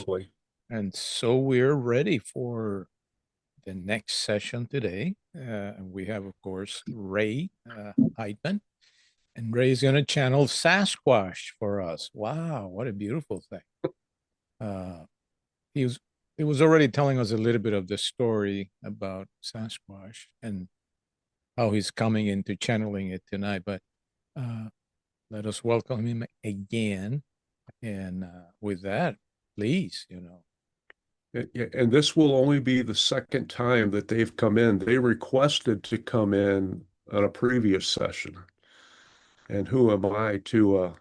lovely. And so we're ready for the next session today. We have, of course, Ray Heitman, and Ray's going to channel Sasquatch for us. Wow, what a beautiful thing. Uh, he was he was already telling us a little bit of the story about Sasquatch and how he's coming into channeling it tonight. But uh, let us welcome him again. And with that, please, And this will only be the second time that they've come in. They requested to come in on a previous session. And who am I to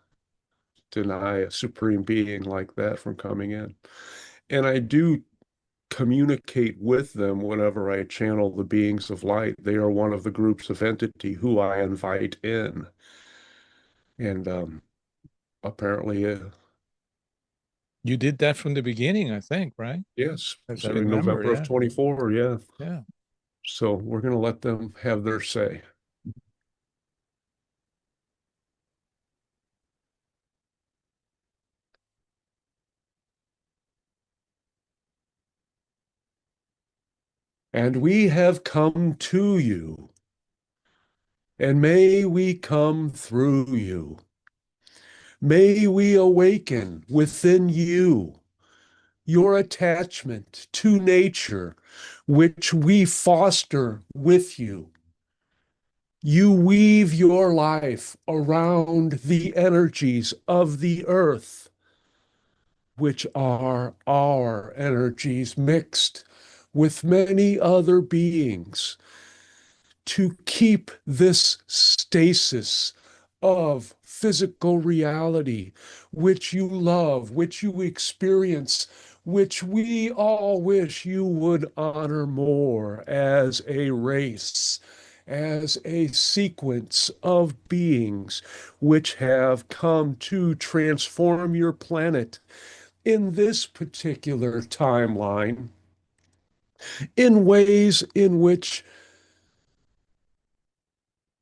deny a supreme being like that from coming in? And I do communicate with them whenever I channel the beings of light. They are one of the groups of entity who I invite in. And apparently, you did that from the beginning, I think, right? yes, As I in remember, November of yeah. 24, yeah. Yeah. So we're going to let them have their say. And we have come to you, and may we come through you. May we awaken within you your attachment to nature, which we foster with you. You weave your life around the energies of the earth, which are our energies mixed with many other beings to keep this stasis of physical reality, which you love, which you experience, which we all wish you would honor more as a race, as a sequence of beings which have come to transform your planet in this particular timeline in ways in which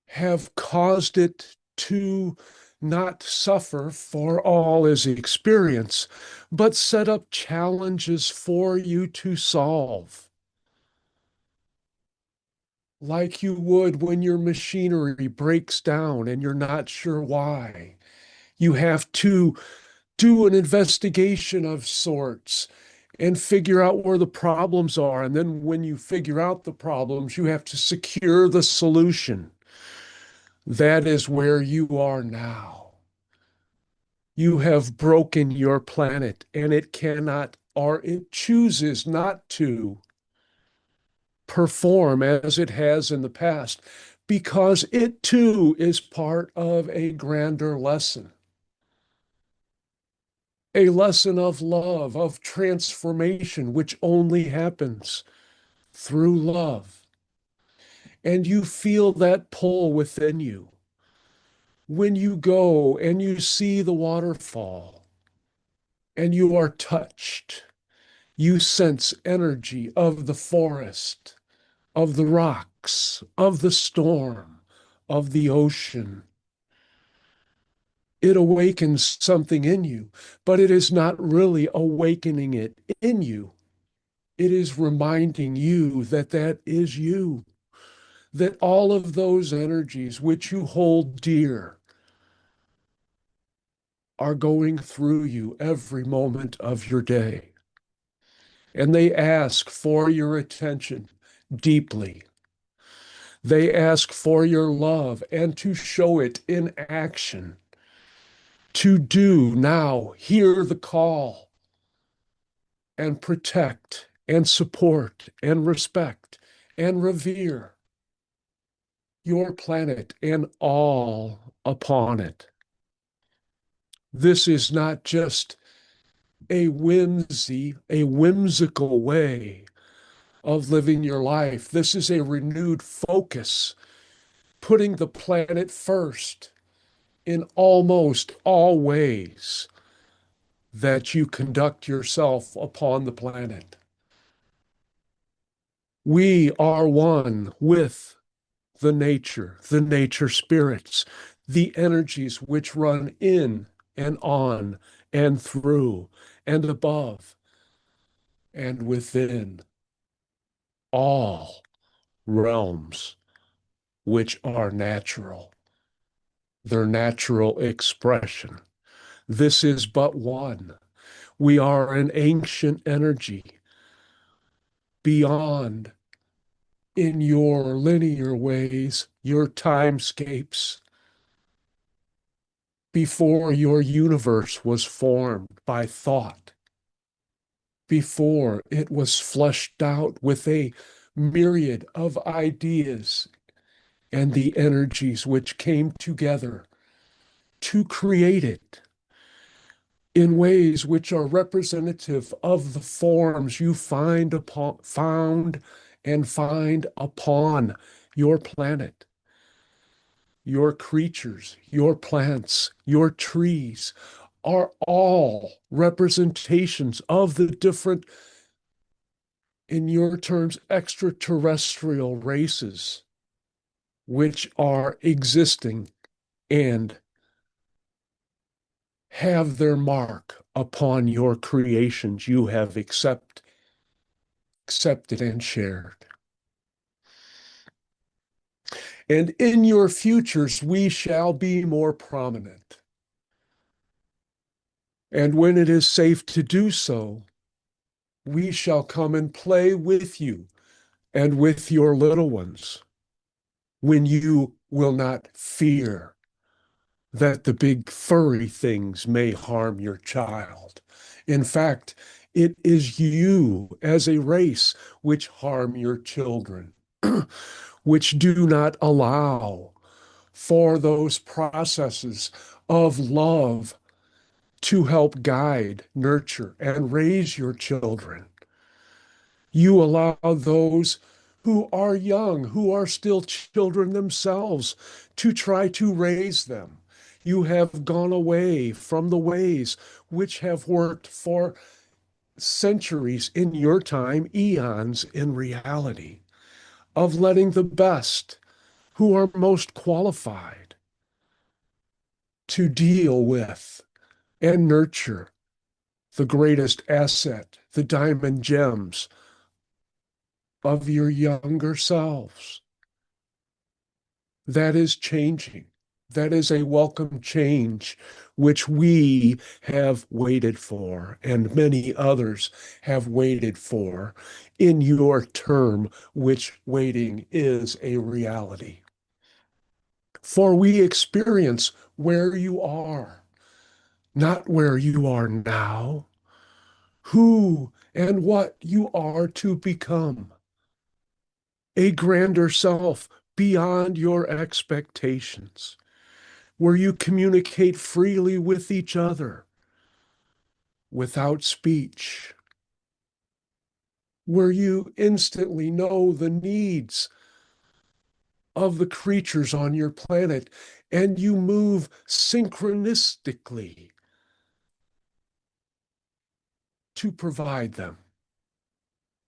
have caused it to not suffer for all is experience, but set up challenges for you to solve. Like you would when your machinery breaks down and you're not sure why. You have to do an investigation of sorts and figure out where the problems are. And then when you figure out the problems, you have to secure the solution. That is where you are now. You have broken your planet and it cannot, or it chooses not to perform as it has in the past because it too is part of a grander lesson. A lesson of love, of transformation, which only happens through love. And you feel that pull within you. When you go and you see the waterfall and you are touched, you sense energy of the forest, of the rocks, of the storm, of the ocean. It awakens something in you, but it is not really awakening it in you. It is reminding you that that is you, that all of those energies which you hold dear are going through you every moment of your day. And they ask for your attention deeply. They ask for your love and to show it in action. To do now, hear the call and protect and support and respect and revere your planet and all upon it. This is not just a whimsical way of living your life. This is a renewed focus, putting the planet first in almost all ways that you conduct yourself upon the planet. We are one with the nature spirits, the energies which run in and on and through and above and within all realms which are natural, their natural expression. This is but one. We are an ancient energy beyond in your linear ways, your timescapes, before your universe was formed by thought, before it was fleshed out with a myriad of ideas and the energies which came together to create it in ways which are representative of the forms you found and find upon your planet. Your creatures, your plants, your trees are all representations of the different, in your terms, extraterrestrial races which are existing and have their mark upon your creations you have accepted and shared. And in your futures, we shall be more prominent. And when it is safe to do so, we shall come and play with you and with your little ones when you will not fear that the big furry things may harm your child. In fact, it is you as a race which harm your children, which do not allow for those processes of love to help guide, nurture, and raise your children. You allow those who are young, who are still children themselves, to try to raise them. You have gone away from the ways which have worked for centuries in your time, eons in reality, of letting the best who are most qualified to deal with and nurture the greatest asset, the diamond gems of your younger selves. That is changing. That is a welcome change, which we have waited for, and many others have waited for in your term, which waiting is a reality. For we experience where you are, not where you are now, who and what you are to become. A grander self beyond your expectations, where you communicate freely with each other without speech, where you instantly know the needs of the creatures on your planet and you move synchronistically to provide them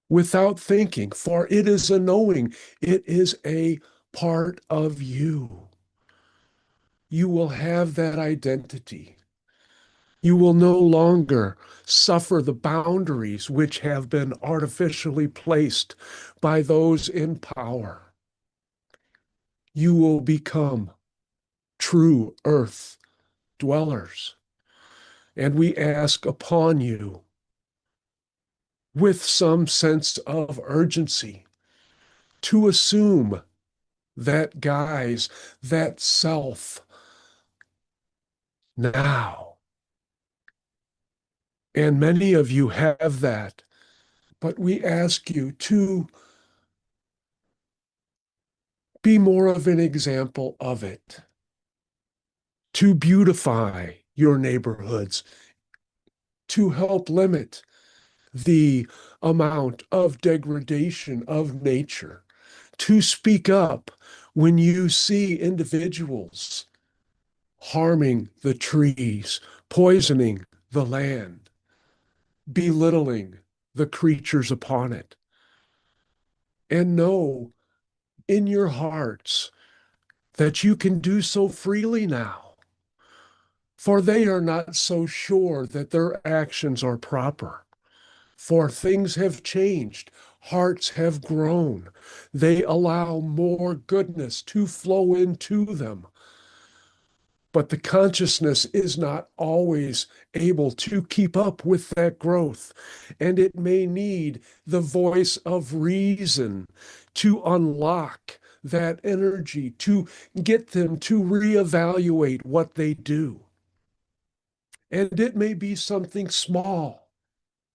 without thinking, for it is a knowing, it is a part of you. You will have that identity. You will no longer suffer the boundaries which have been artificially placed by those in power. You will become true earth dwellers. And we ask upon you, with some sense of urgency, to assume that guise, that self now. And many of you have that, but we ask you to be more of an example of it, to beautify your neighborhoods, to help limit the amount of degradation of nature, to speak up when you see individuals harming the trees, poisoning the land, belittling the creatures upon it. And know in your hearts that you can do so freely now, for they are not so sure that their actions are proper. For things have changed. Hearts have grown. They allow more goodness to flow into them. But the consciousness is not always able to keep up with that growth. And it may need the voice of reason to unlock that energy, to get them to reevaluate what they do. And it may be something small,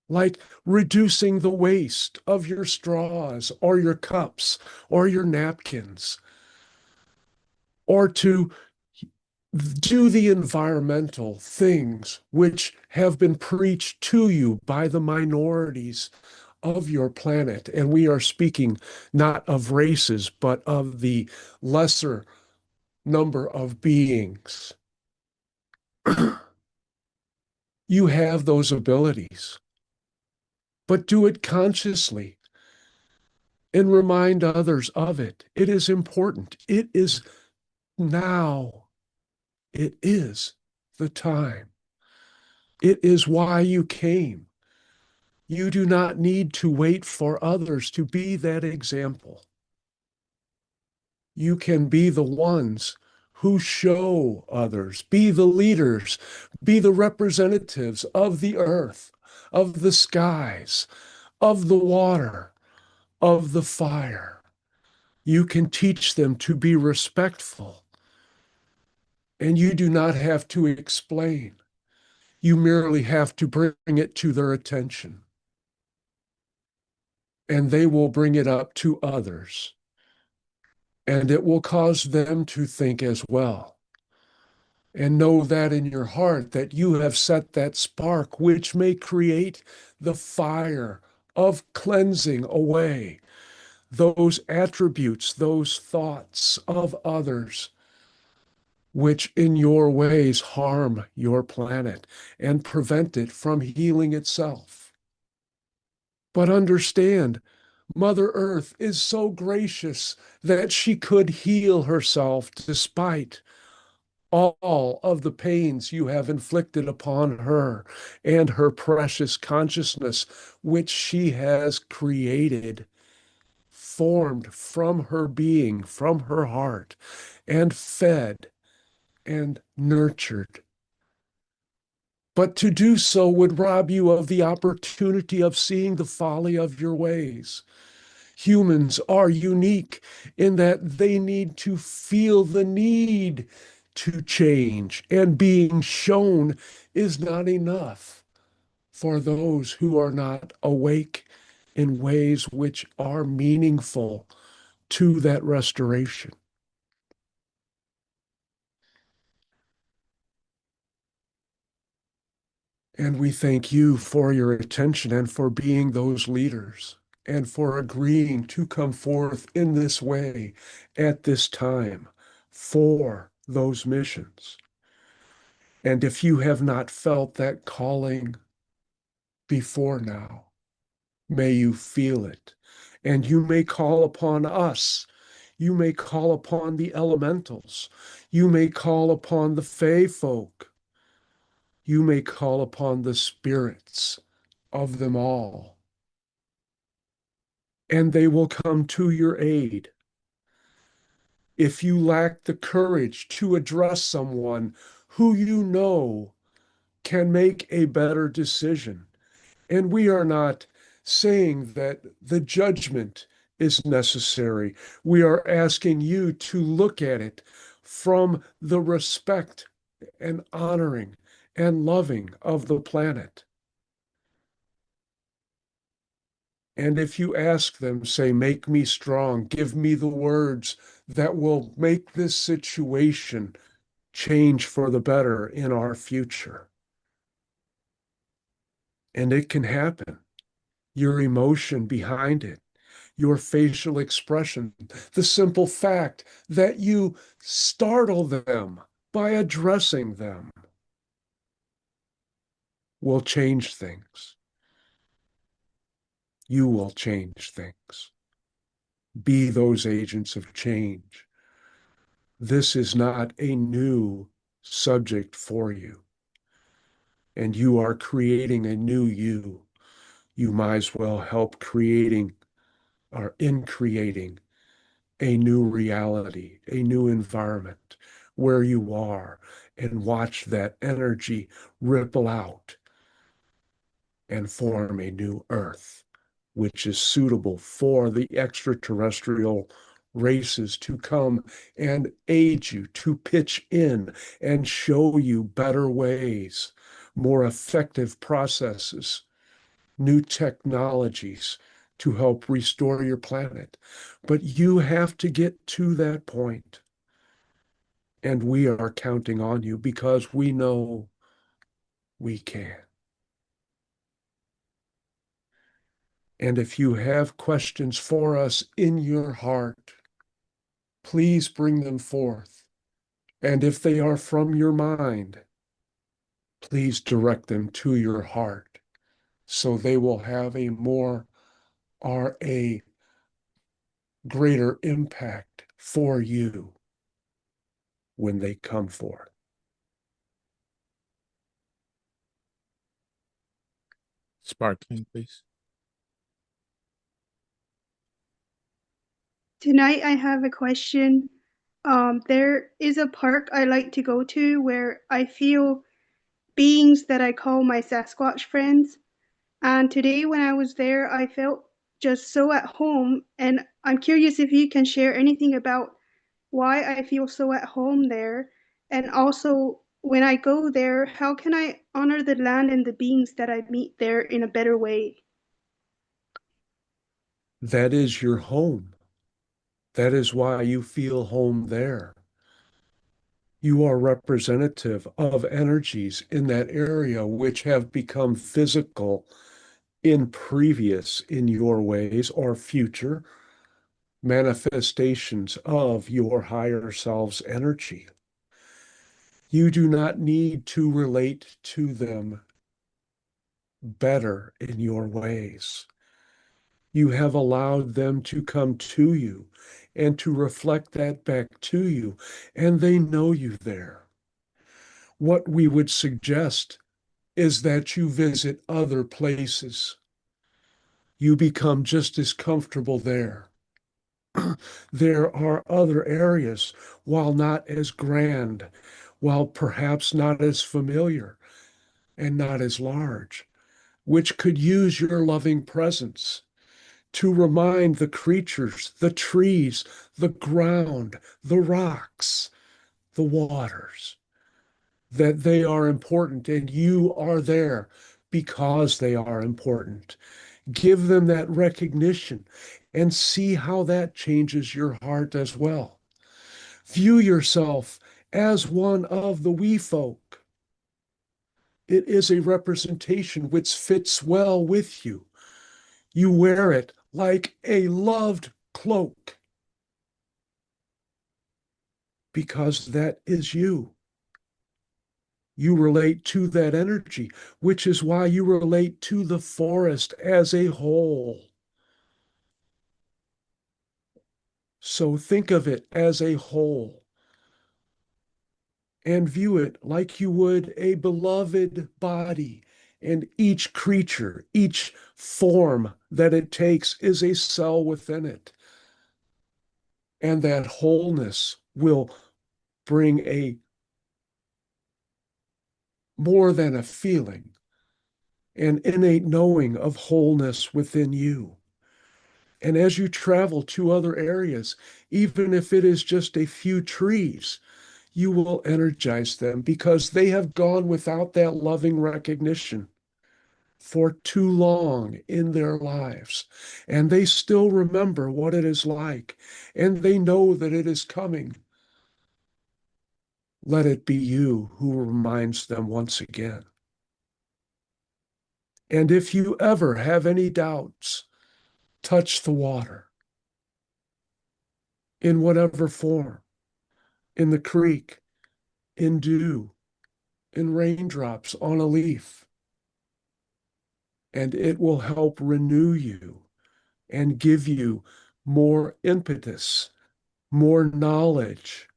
like reducing the waste of your straws or your cups or your napkins, or to do the environmental things which have been preached to you by the minorities of your planet. And we are speaking not of races, but of the lesser number of beings. You have those abilities, but do it consciously and remind others of it. It is important. It is now. It is the time. It is why you came. You do not need to wait for others to be that example. You can be the ones who show others, be the leaders, be the representatives of the earth, of the skies, of the water, of the fire. You can teach them to be respectful, and you do not have to explain. You merely have to bring it to their attention, and they will bring it up to others, and it will cause them to think as well. And know that in your heart that you have set that spark which may create the fire of cleansing away those attributes, those thoughts of others, which in your ways harm your planet and prevent it from healing itself. But understand, Mother Earth is so gracious that she could heal herself despite all of the pains you have inflicted upon her and her precious consciousness, which she has created, formed from her being, from her heart, and fed and nurtured. But to do so would rob you of the opportunity of seeing the folly of your ways. Humans are unique in that they need to feel the need to change, and being shown is not enough for those who are not awake in ways which are meaningful to that restoration. And we thank you for your attention and for being those leaders and for agreeing to come forth in this way at this time for those missions. And if you have not felt that calling before now, may you feel it. And you may call upon us. You may call upon the elementals. You may call upon the Fae folk. You may call upon the spirits of them all. And they will come to your aid. If you lack the courage to address someone who you know can make a better decision, and we are not saying that the judgment is necessary. We are asking you to look at it from the respect and honoring and loving of the planet. And if you ask them, say, make me strong, give me the words that will make this situation change for the better in our future. And it can happen. Your emotion behind it, your facial expression, the simple fact that you startle them by addressing them will change things. You will change things. Be those agents of change. This is not a new subject for you, and you are creating a new you you might as well help creating or in creating a new reality, a new environment where you are, and watch that energy ripple out and form a new earth, which is suitable for the extraterrestrial races to come and aid you, to pitch in and show you better ways, more effective processes, new technologies to help restore your planet. But you have to get to that point. And we are counting on you because we know we can. And if you have questions for us in your heart, please bring them forth. And if they are from your mind, please direct them to your heart so they will have a more or a greater impact for you when they come forth. Sparkling, please. Tonight I have a question. There is a park I like to go to where I feel beings that I call my Sasquatch friends. And today when I was there, I felt just so at home. And I'm curious if you can share anything about why I feel so at home there. And also, when I go there, how can I honor the land and the beings that I meet there in a better way? That is your home. That is why you feel home there. You are representative of energies in that area which have become physical in your ways or future manifestations of your higher self's energy. You do not need to relate to them better in your ways. You have allowed them to come to you and to reflect that back to you, and they know you there. What we would suggest is that you visit other places. You become just as comfortable there. There are other areas, while not as grand, while perhaps not as familiar and not as large, which could use your loving presence to remind the creatures, the trees, the ground, the rocks, the waters, that they are important and you are there because they are important. Give them that recognition and see how that changes your heart as well. View yourself as one of the we folk. It is a representation which fits well with you. You wear it like a loved cloak because that is you. You relate to that energy, which is why you relate to the forest as a whole. So think of it as a whole and view it like you would a beloved body. And each creature, each form that it takes is a cell within it. And that wholeness will bring a more than a feeling, an innate knowing of wholeness within you. And as you travel to other areas, even if it is just a few trees, you will energize them because they have gone without that loving recognition for too long in their lives. And they still remember what it is like, and they know that it is coming. Let it be you who reminds them once again. And if you ever have any doubts, touch the water in whatever form, in the creek, in dew, in raindrops on a leaf. And it will help renew you and give you more impetus, more knowledge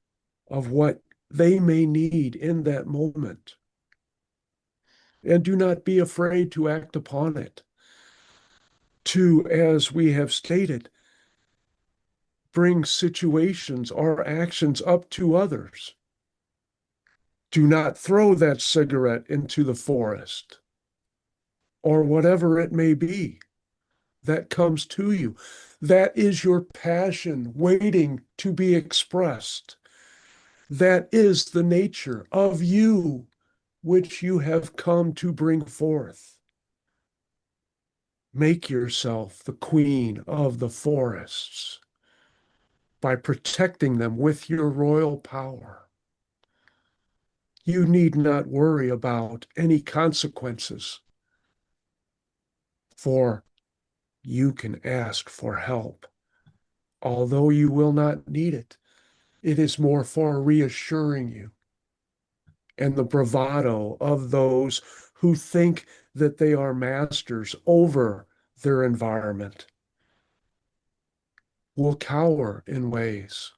of what they may need in that moment. And do not be afraid to act upon it. to, as we have stated, bring situations or actions up to others. Do not throw that cigarette into the forest or whatever it may be that comes to you. That is your passion waiting to be expressed. That is the nature of you, which you have come to bring forth. Make yourself the queen of the forests by protecting them with your royal power. You need not worry about any consequences, for you can ask for help. Although you will not need it, it is more for reassuring you. And the bravado of those who think that they are masters over their environment will cower in ways.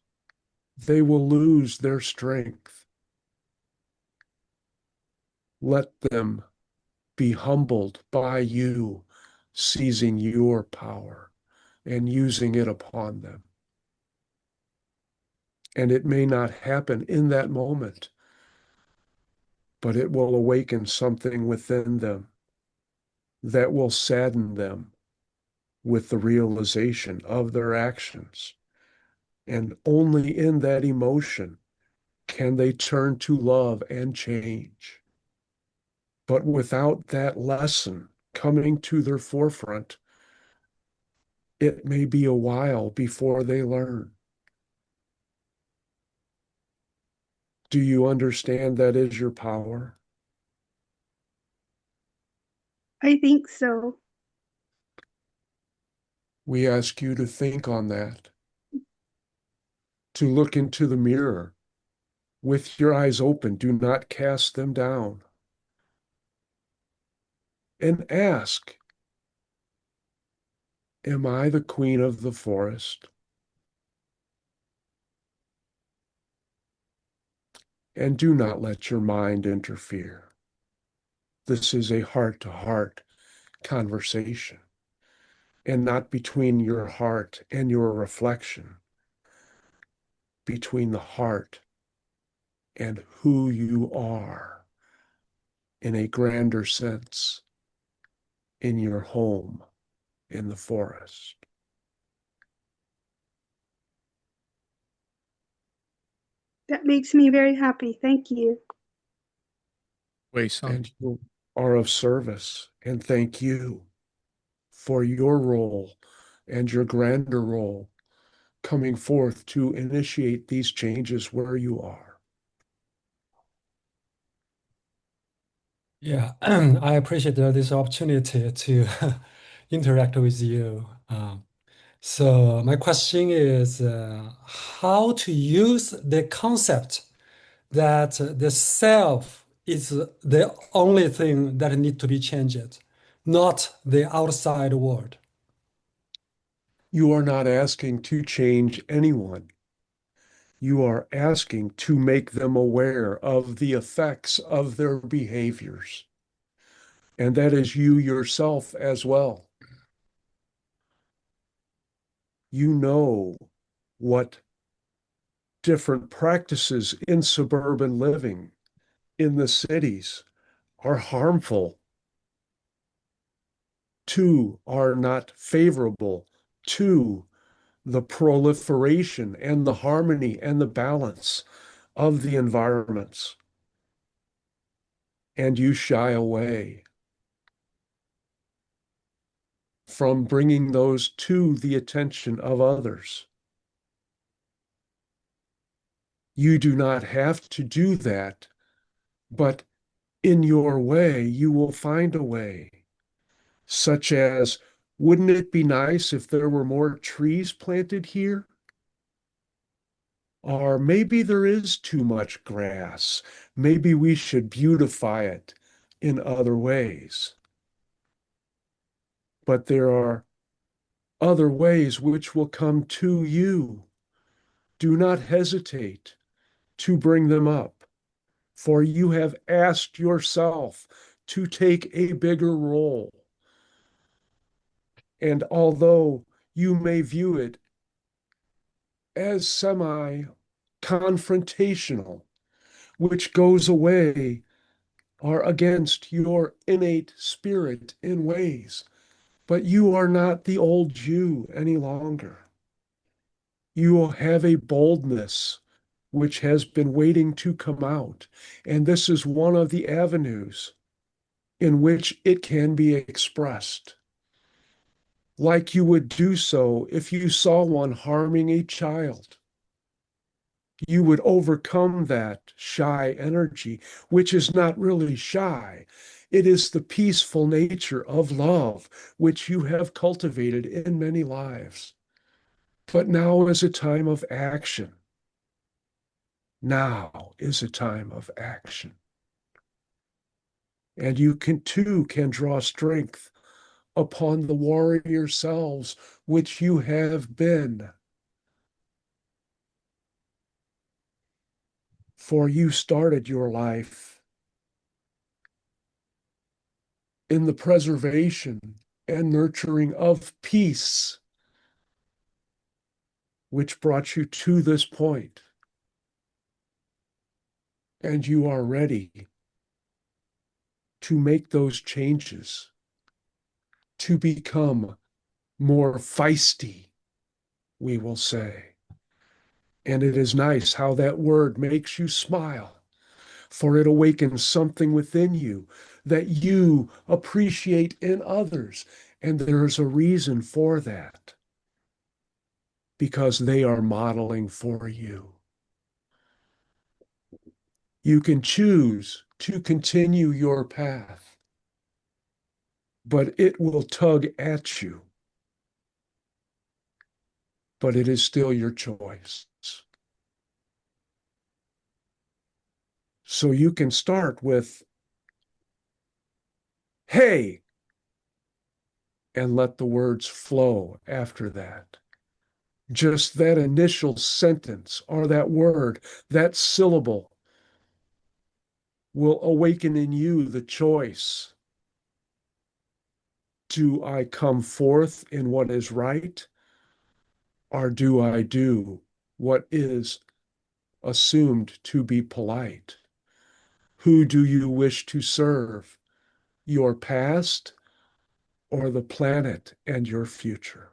They will lose their strength. Let them be humbled by you, seizing your power and using it upon them. And it may not happen in that moment, but it will awaken something within them that will sadden them with the realization of their actions. And only in that emotion can they turn to love and change. But without that lesson coming to their forefront, it may be a while before they learn. Do you understand that is your power? I think so. We ask you to think on that, to look into the mirror with your eyes open. Do not cast them down. And ask, am I the queen of the forest? And do not let your mind interfere. This is a heart-to-heart conversation, and not between your heart and your reflection, between the heart and who you are in a grander sense in your home in the forest. That makes me very happy. Thank you. And you are of service, and thank you for your role and your grander role coming forth to initiate these changes where you are. Yeah, I appreciate this opportunity to interact with you. So my question is how to use the concept that the self is the only thing that need to be changed, not the outside world. You are not asking to change anyone. You are asking to make them aware of the effects of their behaviors. And that is you yourself as well. You know what different practices in suburban living in the cities are harmful to, are not favorable to the proliferation and the harmony and the balance of the environments. And you shy away from bringing those to the attention of others. You do not have to do that, but in your way, you will find a way, such as, wouldn't it be nice if there were more trees planted here? Or maybe there is too much grass. Maybe we should beautify it in other ways. But there are other ways which will come to you. Do not hesitate to bring them up, for you have asked yourself to take a bigger role. And although you may view it as semi-confrontational, which goes away or against your innate spirit in ways, but you are not the old you any longer. You will have a boldness which has been waiting to come out. And this is one of the avenues in which it can be expressed. Like you would do so if you saw one harming a child. You would overcome that shy energy, which is not really shy. It is the peaceful nature of love, which you have cultivated in many lives. But now is a time of action. Now is a time of action. And you can draw strength upon the warrior selves which you have been. For you started your life in the preservation and nurturing of peace, which brought you to this point. And you are ready to make those changes, to become more feisty, we will say. And it is nice how that word makes you smile, for it awakens something within you that you appreciate in others. And there's a reason for that, because they are modeling for you. You can choose to continue your path, but it will tug at you. But it is still your choice. So you can start with, hey, and let the words flow after that. Just that initial sentence or that word, that syllable will awaken in you the choice. Do I come forth in what is right, or do I do what is assumed to be polite? Who do you wish to serve? Your past or the planet and your future?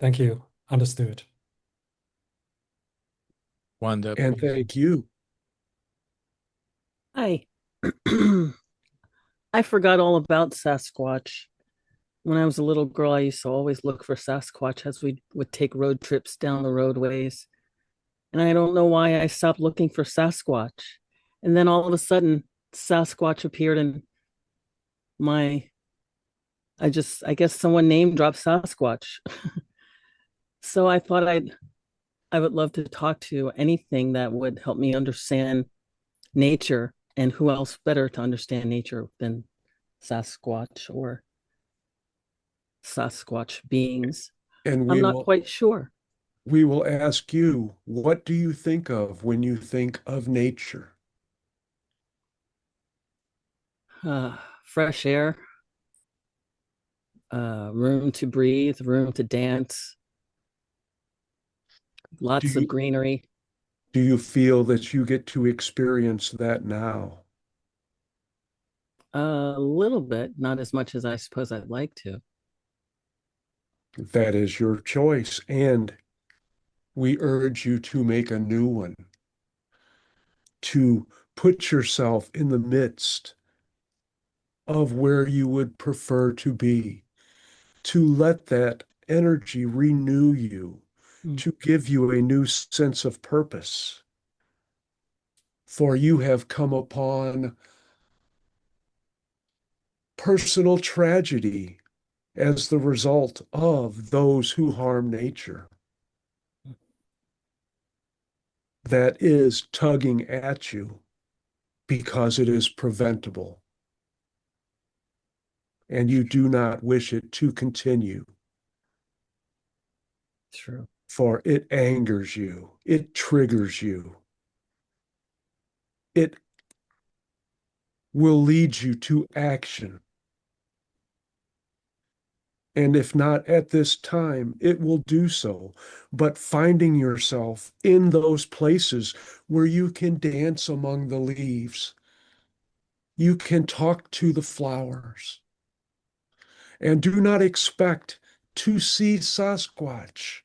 Thank you. Understood. Wanda, And please. thank you. Hi. I forgot all about Sasquatch. When I was a little girl, I used to always look for Sasquatch as we would take road trips down the roadways. And I don't know why I stopped looking for Sasquatch. And then all of a sudden, Sasquatch appeared in my, I guess someone name dropped Sasquatch. So I would love to talk to anything that would help me understand nature, and who else better to understand nature than Sasquatch or Sasquatch beings. And I'm not quite sure. we will ask you, what do you think of when you think of nature? Fresh air, room to breathe, room to dance, Do lots of you, greenery. do you feel that you get to experience that now? A little bit, not as much as I suppose I'd like to. That is your choice. And we urge you to make a new one, to put yourself in the midst of where you would prefer to be, to let that energy renew you, to give you a new sense of purpose. For you have come upon personal tragedy as the result of those who harm nature. That is tugging at you because it is preventable. And you do not wish it to continue. True. For it angers you, it triggers you. it will lead you to action. And if not at this time, it will do so. But finding yourself in those places where you can dance among the leaves, you can talk to the flowers, and do not expect to see Sasquatch.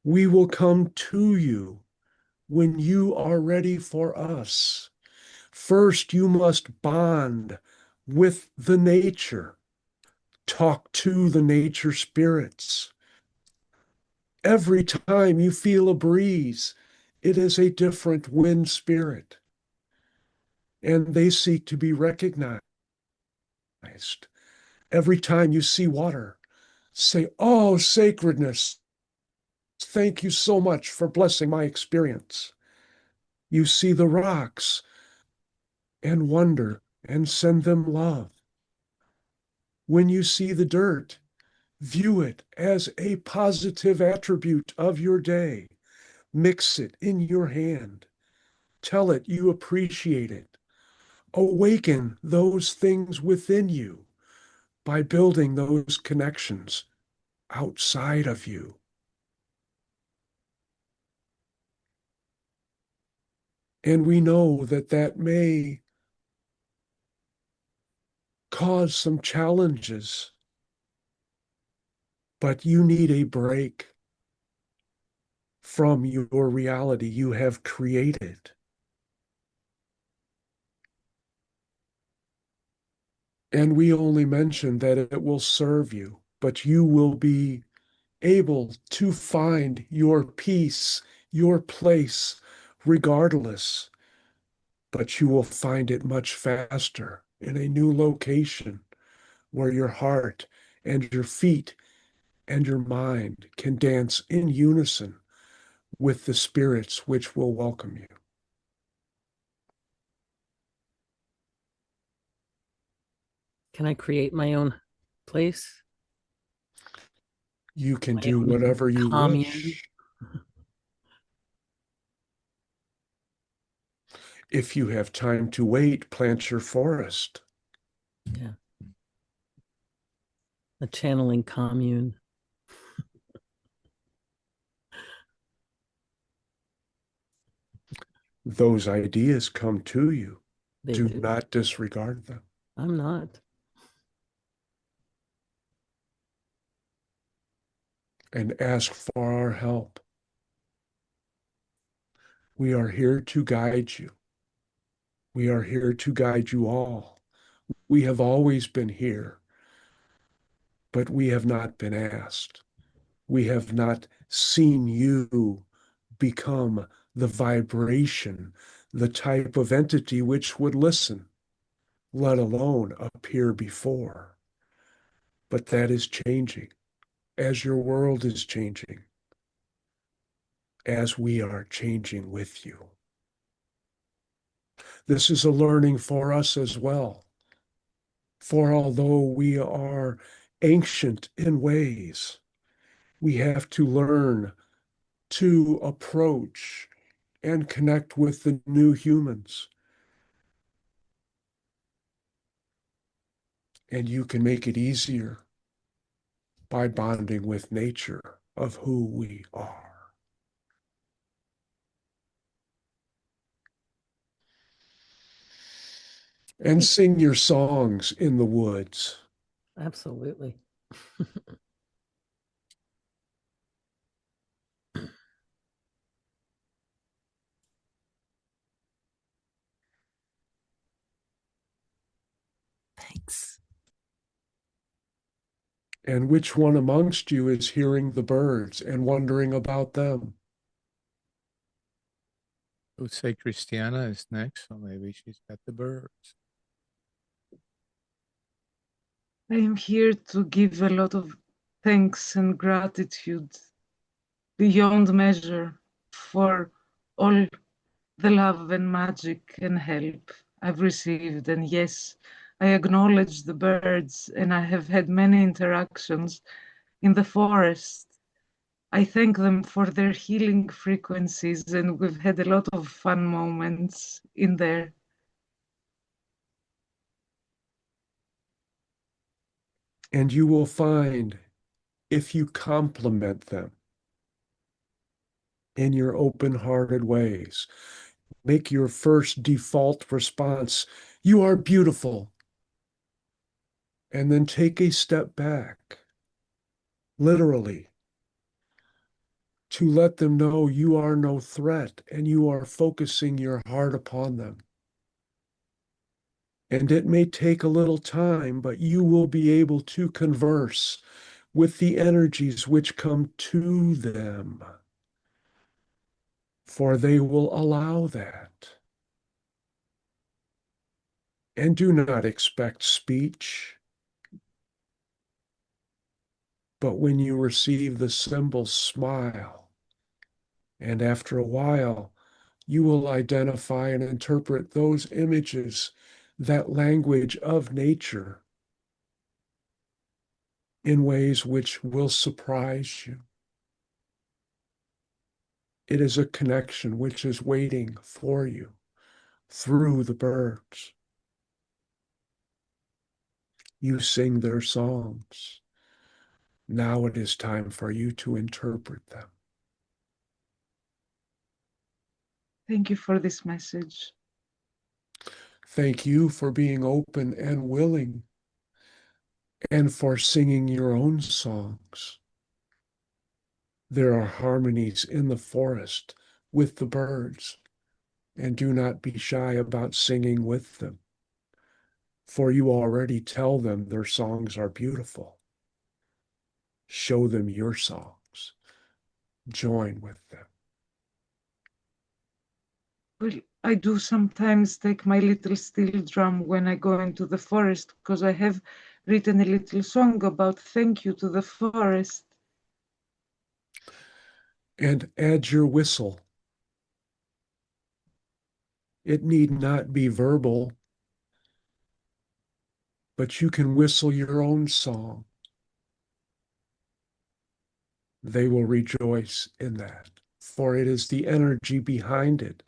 We will come to you when you are ready for us. First, you must bond with the nature. Talk to the nature spirits. Every time you feel a breeze, it is a different wind spirit, and they seek to be recognized. Every time you see water, say, "Oh, sacredness, thank you so much for blessing my experience." You see the rocks and wonder and send them love. When you see the dirt, view it as a positive attribute of your day. Mix it in your hand. Tell it you appreciate it. Awaken those things within you by building those connections outside of you. And we know that that may cause some challenges, but you need a break from your reality you have created. And we only mention that it will serve you, but you will be able to find your peace, your place, regardless. But you will find it much faster in a new location where your heart and your feet and your mind can dance in unison with the spirits which will welcome you. Can I create my own place? You can My do own whatever you commune? wish. If you have time to wait, plant your forest. Yeah. A channeling commune. Those ideas come to you. They Do do. not disregard them. I'm not. And ask for our help. We are here to guide you. We are here to guide you all. We have always been here, but we have not been asked. We have not seen you become the vibration, the type of entity which would listen, let alone appear before. But that is changing as your world is changing, as we are changing with you. This is a learning for us as well. For although we are ancient in ways, we have to learn to approach and connect with the new humans. And you can make it easier by bonding with nature of who we are. And sing your songs in the woods. Absolutely. Thanks. And which one amongst you is hearing the birds and wondering about them? I would say Christiana is next, so maybe she's got the birds. I am here to give a lot of thanks and gratitude beyond measure for all the love and magic and help I've received. And yes, I acknowledge the birds, and I have had many interactions in the forest I thank them for their healing frequencies, and we've had a lot of fun moments in there. And you will find, if you compliment them in your open-hearted ways, make your first default response, "You are beautiful." And then take a step back, literally, to let them know you are no threat and you are focusing your heart upon them. And it may take a little time, but you will be able to converse with the energies which come to them, for they will allow that. And do not expect speech, but when you receive the symbol, smile. And after a while, you will identify and interpret those images, that language of nature, in ways which will surprise you. It is a connection which is waiting for you through the birds. You sing their songs. Now it is time for you to interpret them. Thank you for this message. Thank you for being open and willing, and for singing your own songs. There are harmonies in the forest with the birds, and do not be shy about singing with them, for you already tell them their songs are beautiful. Show them your songs. Join with them. Well, I do sometimes take my little steel drum when I go into the forest, because I have written a little song about thank you to the forest. And add your whistle. It need not be verbal, but you can whistle your own song. They will rejoice in that, for it is the energy behind it,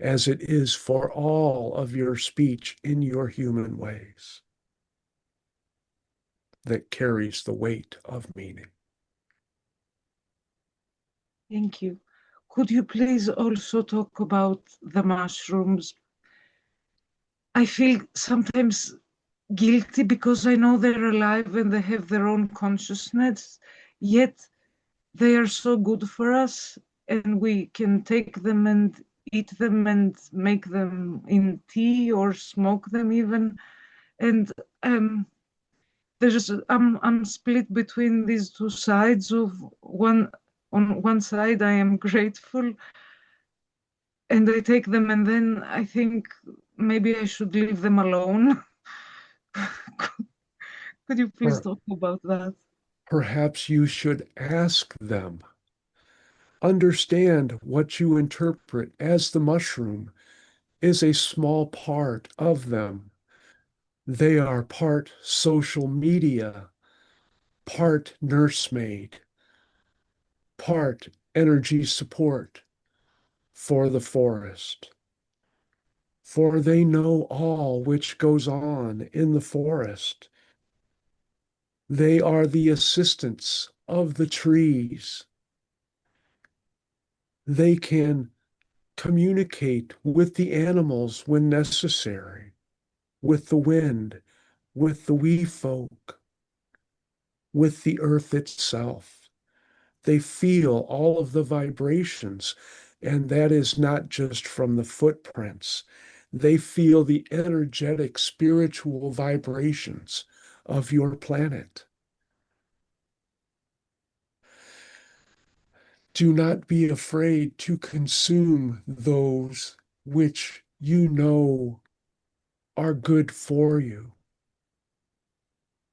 as it is for all of your speech in your human ways, that carries the weight of meaning. Thank you. Could you please also talk about the mushrooms? I feel sometimes guilty because I know they're alive and they have their own consciousness, yet they are so good for us, and we can take them and eat them and make them in tea or smoke them even. And I'm split between these two sides of one. On one side, I am grateful and I take them, and then I think maybe I should leave them alone. Could you please talk about that? Perhaps you should ask them. Understand what you interpret as the mushroom is a small part of them. They are part social media, part nursemaid, part energy support for the forest. For they know all which goes on in the forest. They are the assistants of the trees. They can communicate with the animals when necessary, with the wind, with the wee folk, with the earth itself. They feel all of the vibrations, and that is not just from the footprints. They feel the energetic spiritual vibrations of your planet. Do not be afraid to consume those which you know are good for you.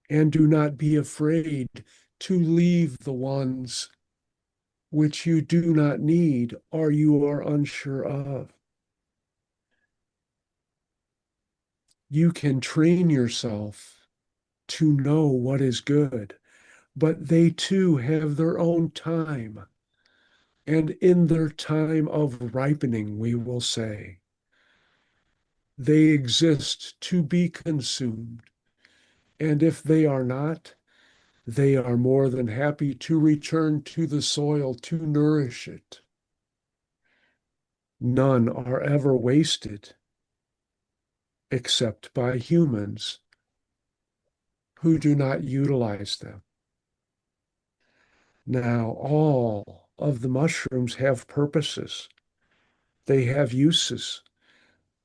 And do not be afraid to leave the ones which you do not need or you are unsure of. You can train yourself to know what is good but they too have their own time. And in their time of ripening, we will say, they exist to be consumed. And if they are not, they are more than happy to return to the soil to nourish it. None are ever wasted, except by humans who do not utilize them. Now, all of the mushrooms have purposes. They have uses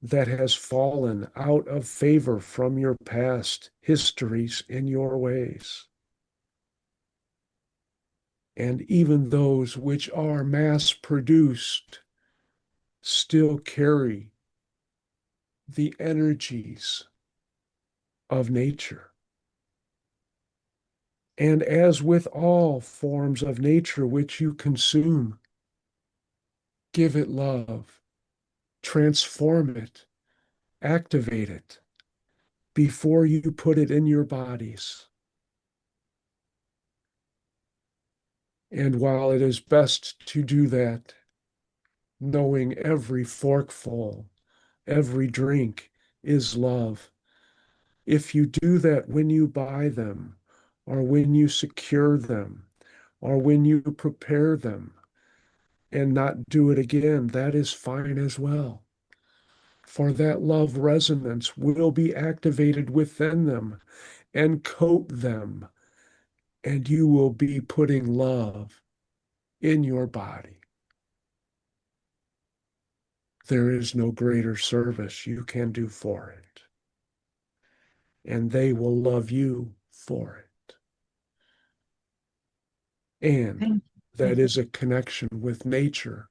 that has fallen out of favor from your past histories and your ways. And even those which are mass produced still carry the energies of nature. And as with all forms of nature which you consume, give it love, transform it, activate it before you put it in your bodies. And while it is best to do that, knowing every forkful, every drink is love, if you do that when you buy them, or when you secure them, or when you prepare them, and not do it again, that is fine as well. For that love resonance will be activated within them and coat them, and you will be putting love in your body. There is no greater service you can do for it, and they will love you for it. And that is a connection with nature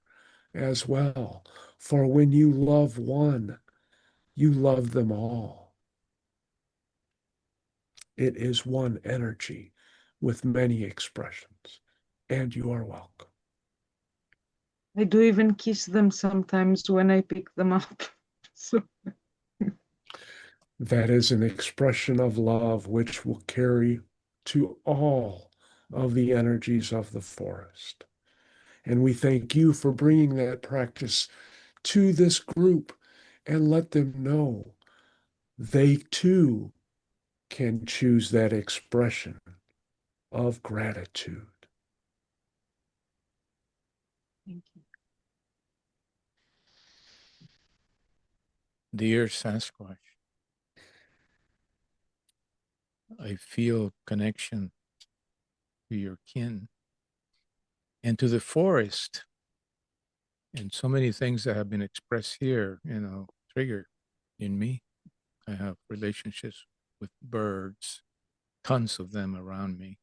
as well. For when you love one, you love them all. It is one energy with many expressions, and you are welcome. I do even kiss them sometimes when I pick them up. So that is an expression of love which will carry to all of the energies of the forest. And we thank you for bringing that practice to this group and let them know they too can choose that expression of gratitude. thank you. Dear Sasquatch, I feel connection to your kin and to the forest. And so many things that have been expressed here, trigger in me. I have relationships with birds, tons of them around me.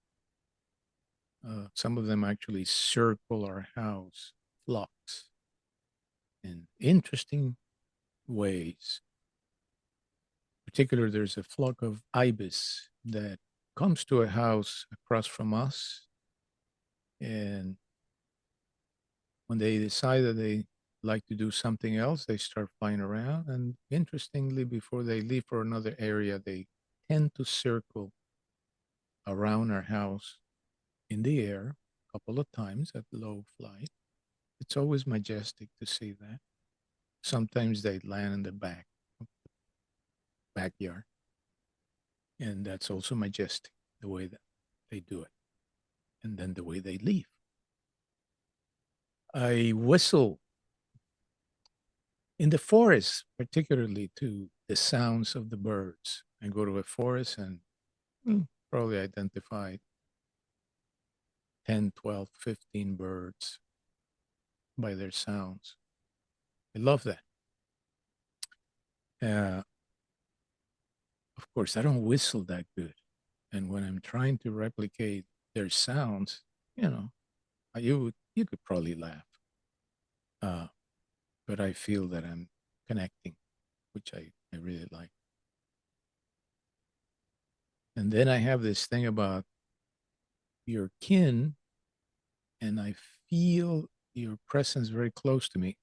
Some of them actually circle our house, flocks, in interesting ways. Particularly, there's a flock of ibis that comes to a house across from us, and when they decide that they like to do something else, they start flying around. And interestingly, before they leave for another area, they tend to circle around our house in the air a couple of times at low flight. It's always majestic to see that. Sometimes they land in the backyard. And that's also majestic, the way that they do it. And then the way they leave. I whistle in the forest, particularly to the sounds of the birds. I go to a forest and probably identify 10, 12, 15 birds by their sounds. I love that. Of course, I don't whistle that good. And when I'm trying to replicate their sounds, you could probably laugh. But I feel that I'm connecting, which I really like. And then I have this thing about your kin, and I feel your presence very close to me.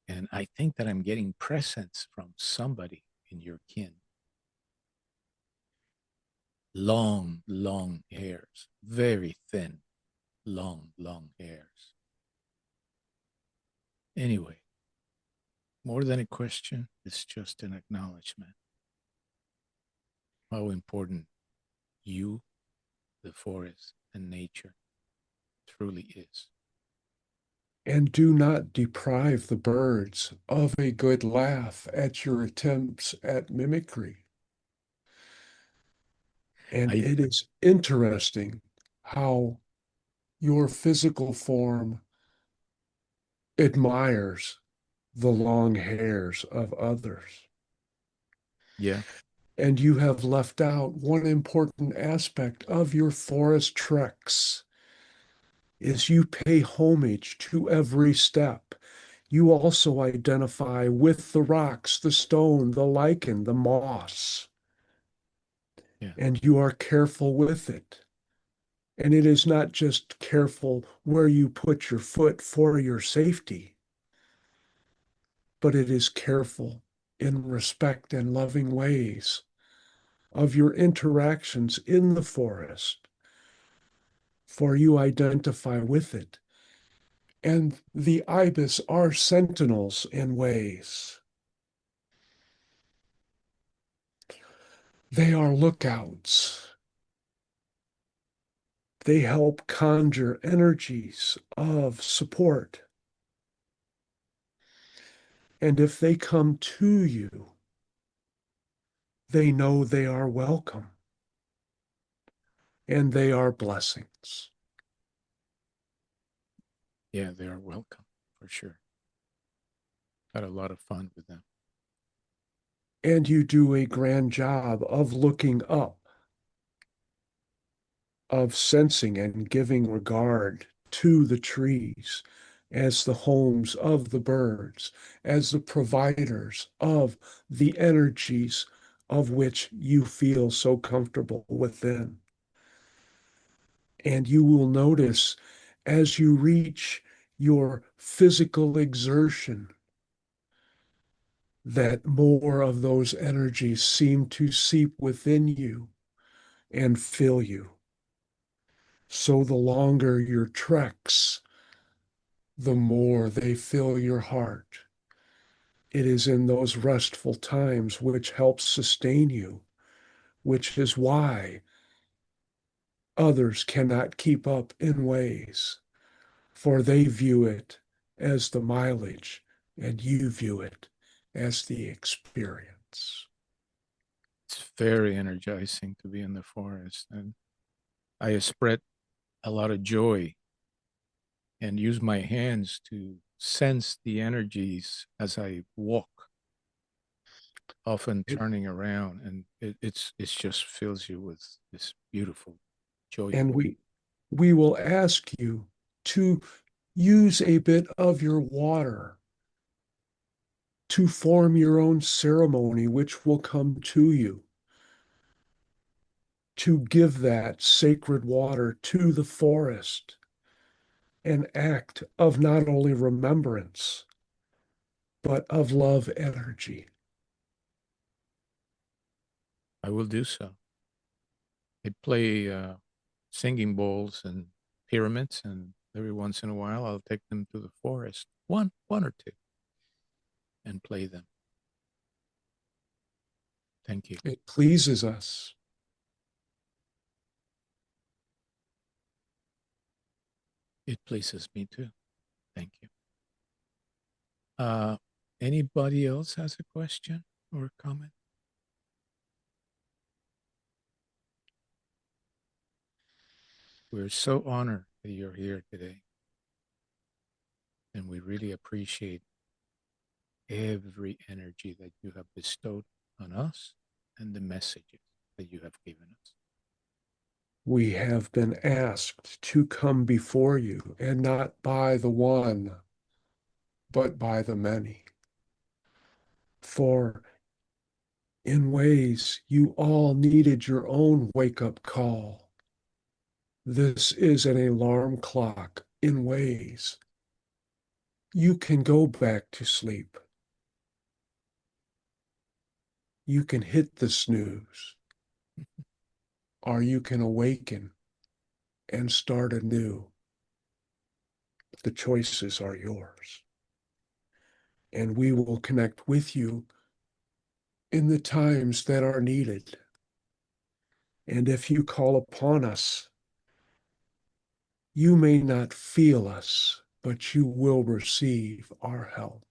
And I think that I'm getting presents from somebody in your kin. long, long hairs, very thin, long, long hairs. Anyway, more than a question, it's just an acknowledgement how important you, the forest, and nature truly is. And do not deprive the birds of a good laugh at your attempts at mimicry. And it is interesting how your physical form admires the long hairs of others. Yeah. And you have left out one important aspect of your forest treks is you pay homage to every step. You also identify with the rocks, the stone, the lichen, the moss. Yeah. And you are careful with it. And it is not just careful where you put your foot for your safety, but it is careful in respect and loving ways of your interactions in the forest, for you identify with it. And the ibis are sentinels in ways. They are lookouts. They help conjure energies of support. And if they come to you, they know they are welcome. And they are blessings. Yeah, they are welcome for sure. Had a lot of fun with them. And you do a grand job of looking up, of sensing and giving regard to the trees as the homes of the birds, as the providers of the energies of which you feel so comfortable within. And you will notice as you reach your physical exertion that more of those energies seem to seep within you and fill you. So the longer your treks, the more they fill your heart. It is in those restful times which helps sustain you, which is why others cannot keep up in ways, for they view it as the mileage and you view it as the experience. It's very energizing to be in the forest, and I spread a lot of joy and use my hands to sense the energies as I walk, often turning around, and it's just fills you with this beautiful, joyful. And we will ask you to use a bit of your water to form your own ceremony, which will come to you, to give that sacred water to the forest, an act of not only remembrance, but of love energy. I will do so. I play singing bowls and pyramids, and every once in a while I'll take them to the forest, one or two, and play them. Thank you. It pleases us. It pleases me too. Thank you. Anybody else has a question or comment? We're so honored that you're here today. And we really appreciate every energy that you have bestowed on us and the messages that you have given us. We have been asked to come before you, and not by the one, but by the many. For in ways you all needed your own wake-up call. This is an alarm clock in ways. You can go back to sleep. You can hit the snooze. or you can awaken and start anew. The choices are yours. And we will connect with you in the times that are needed. And if you call upon us, you may not feel us, but you will receive our help.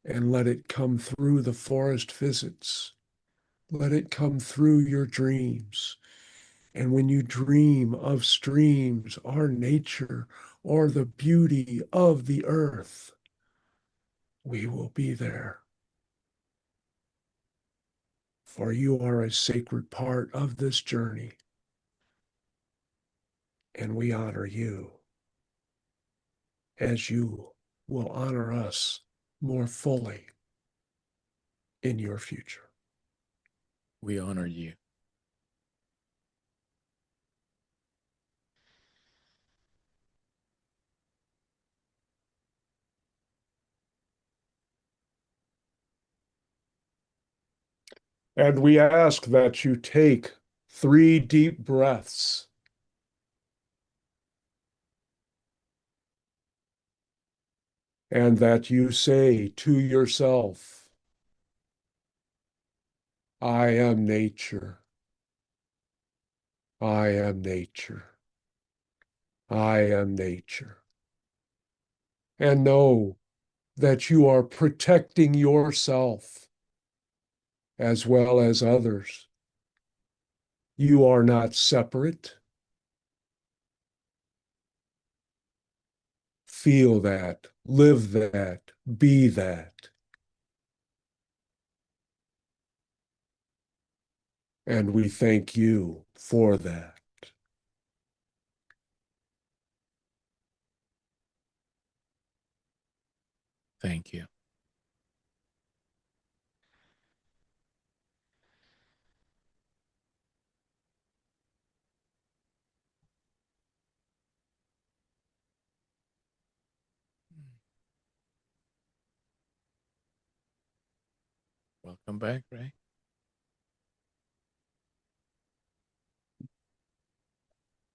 And let it come through the forest visits. Let it come through your dreams. And when you dream of streams or nature or the beauty of the earth, we will be there. For you are a sacred part of this journey. And we honor you as you will honor us more fully in your future. We honor you. And we ask that you take 3 deep breaths. And that you say to yourself, I am nature. I am nature. I am nature. And know that you are protecting yourself as well as others. You are not separate. Feel that, live that, be that. And we thank you for that. Thank you. Welcome back, Ray.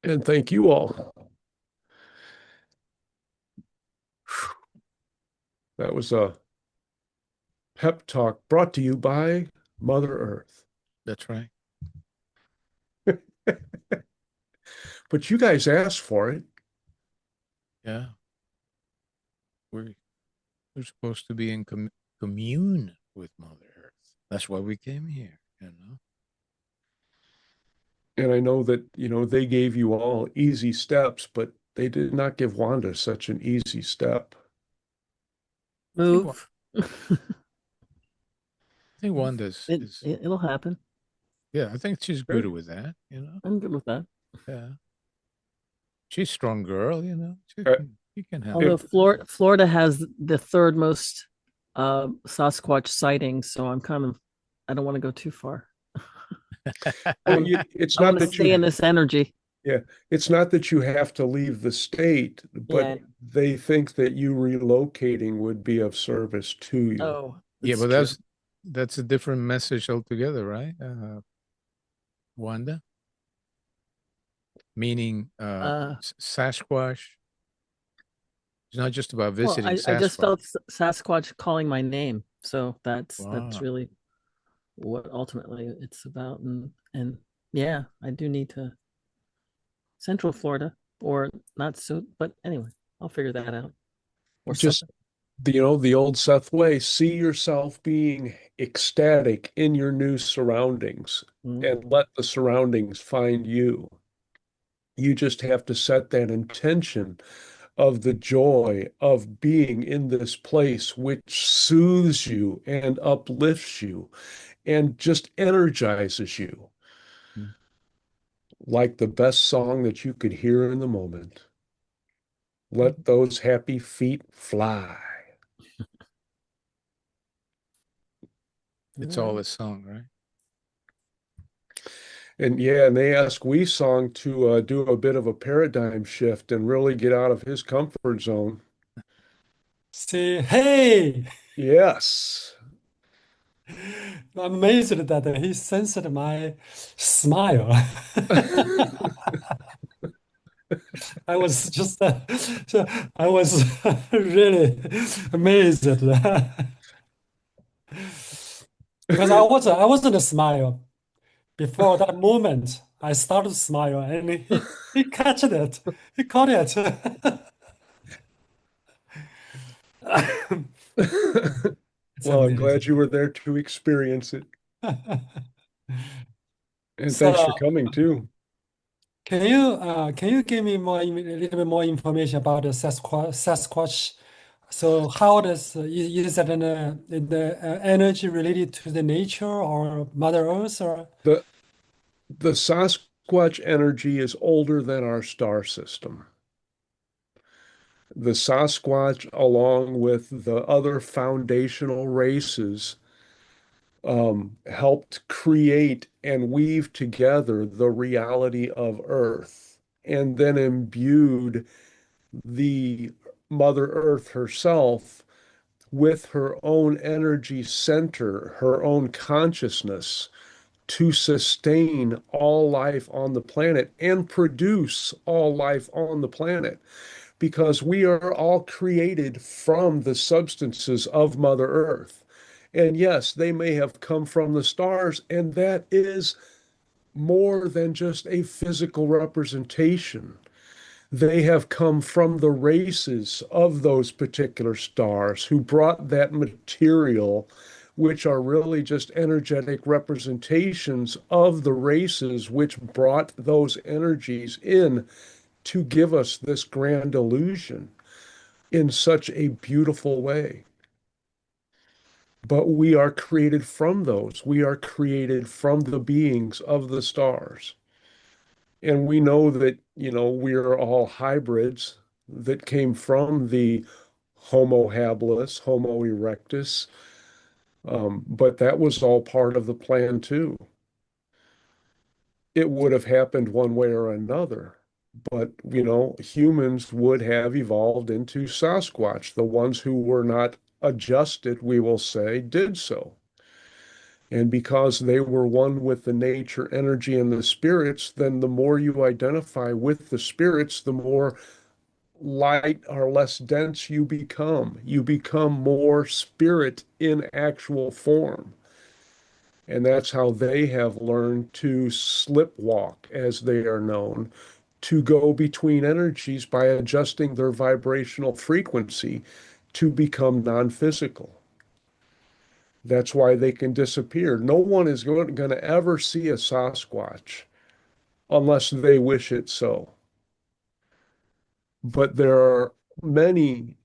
And thank you all. That was a pep talk brought to you by Mother Earth. That's right. But you guys asked for it. Yeah. We're supposed to be in commune with Mother Earth. That's why we came here, you know. And I know that, they gave you all easy steps, but they did not give Wanda such an easy step. Move. I think Wanda's It'll happen. yeah, I think she's good with that, you know. I'm good with that. Yeah. She's a strong girl, you know. She can help. Although Florida has the third most Sasquatch sightings, so I don't want to go too far. It's I not want to that stay in this energy. Yeah, it's not that you have to leave the state, but they think that you relocating would be of service to you. Oh, yeah, but true. that's a different message altogether, right? Wanda? Meaning Sasquatch. It's not just about visiting Sasquatch. I just felt Sasquatch calling my name, so that's really what ultimately it's about. And yeah, I do need to Central Florida or not so, but anyway, I'll figure that out. Or just the old Seth way, see yourself being ecstatic in your new surroundings and let the surroundings find you. You just have to set that intention of the joy of being in this place, which soothes you and uplifts you and just energizes you. Like the best song that you could hear in the moment. Let those happy feet fly. It's all a song, right? And they asked Wee Song to do a bit of a paradigm shift and really get out of his comfort zone. Say, hey! Yes. I'm amazed that he sensed my smile. I was just, so I was really amazed because I wasn't a smile before that moment. I started to smile, and he catched it. He caught it. It's Well, I'm glad you amazing. were there to experience it. And thanks for So, coming too. can you give me a little bit more information about the Sasquatch? So, how does is that in the energy related to the nature or Mother Earth or? The the Sasquatch energy is older than our star system. The Sasquatch, along with the other foundational races, helped create and weave together the reality of Earth, and then imbued the Mother Earth herself with her own energy center, her own consciousness to sustain all life on the planet and produce all life on the planet. Because we are all created from the substances of Mother Earth. And yes, they may have come from the stars, and that is more than just a physical representation. They have come from the races of those particular stars who brought that material, which are really just energetic representations of the races which brought those energies in to give us this grand illusion in such a beautiful way. But we are created from those. We are created from the beings of the stars. And we know that, we are all hybrids that came from the Homo habilis, Homo erectus. But that was all part of the plan too. It would have happened one way or another. But, humans would have evolved into Sasquatch. The ones who were not adjusted, we will say, did so. And because they were one with the nature, energy, and the spirits, then the more you identify with the spirits, the more light or less dense you become. You become more spirit in actual form. And that's how they have learned to slipwalk, as they are known, to go between energies by adjusting their vibrational frequency to become non-physical. That's why they can disappear. No one is going to ever see a Sasquatch unless they wish it so. But there are many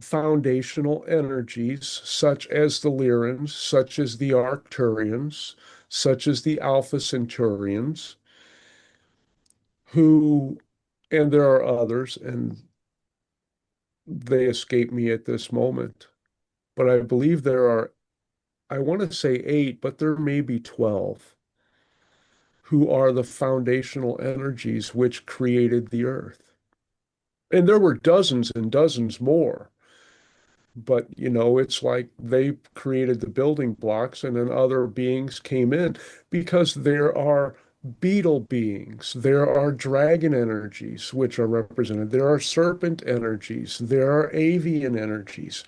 foundational energies, such as the Lyrans, such as the Arcturians, such as the Alpha Centaurians, who, and there are others, and they escape me at this moment. But I believe there are, I want to say 8, but there may be 12, who are the foundational energies which created the earth. And there were dozens and dozens more. But, it's like they created the building blocks and then other beings came in because there are beetle beings, there are dragon energies which are represented, there are serpent energies, there are avian energies,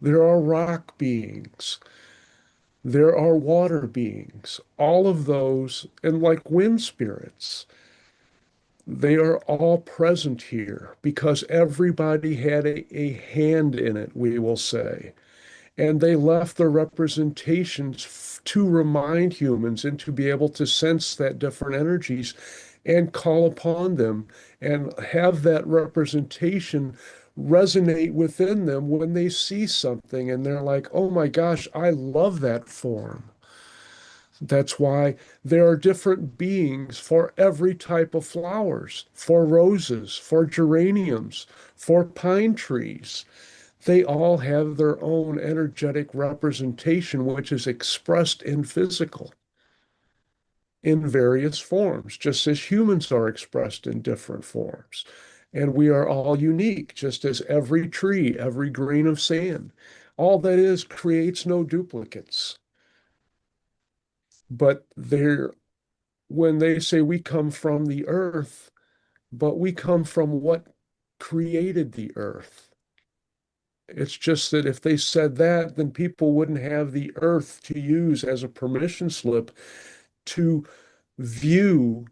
there are rock beings, there are water beings, all of those, and like wind spirits. They are all present here because everybody had a hand in it, we will say. And they left their representations to remind humans and to be able to sense that different energies and call upon them and have that representation resonate within them when they see something and they're like, oh my gosh, I love that form. That's why there are different beings for every type of flowers, for roses, for geraniums, for pine trees. They all have their own energetic representation, which is expressed in physical in various forms, just as humans are expressed in different forms. And we are all unique, just as every tree, every grain of sand. All that is creates no duplicates. But when they say we come from the earth, but we come from what created the earth. It's just that if they said that, then people wouldn't have the earth to use as a permission slip to view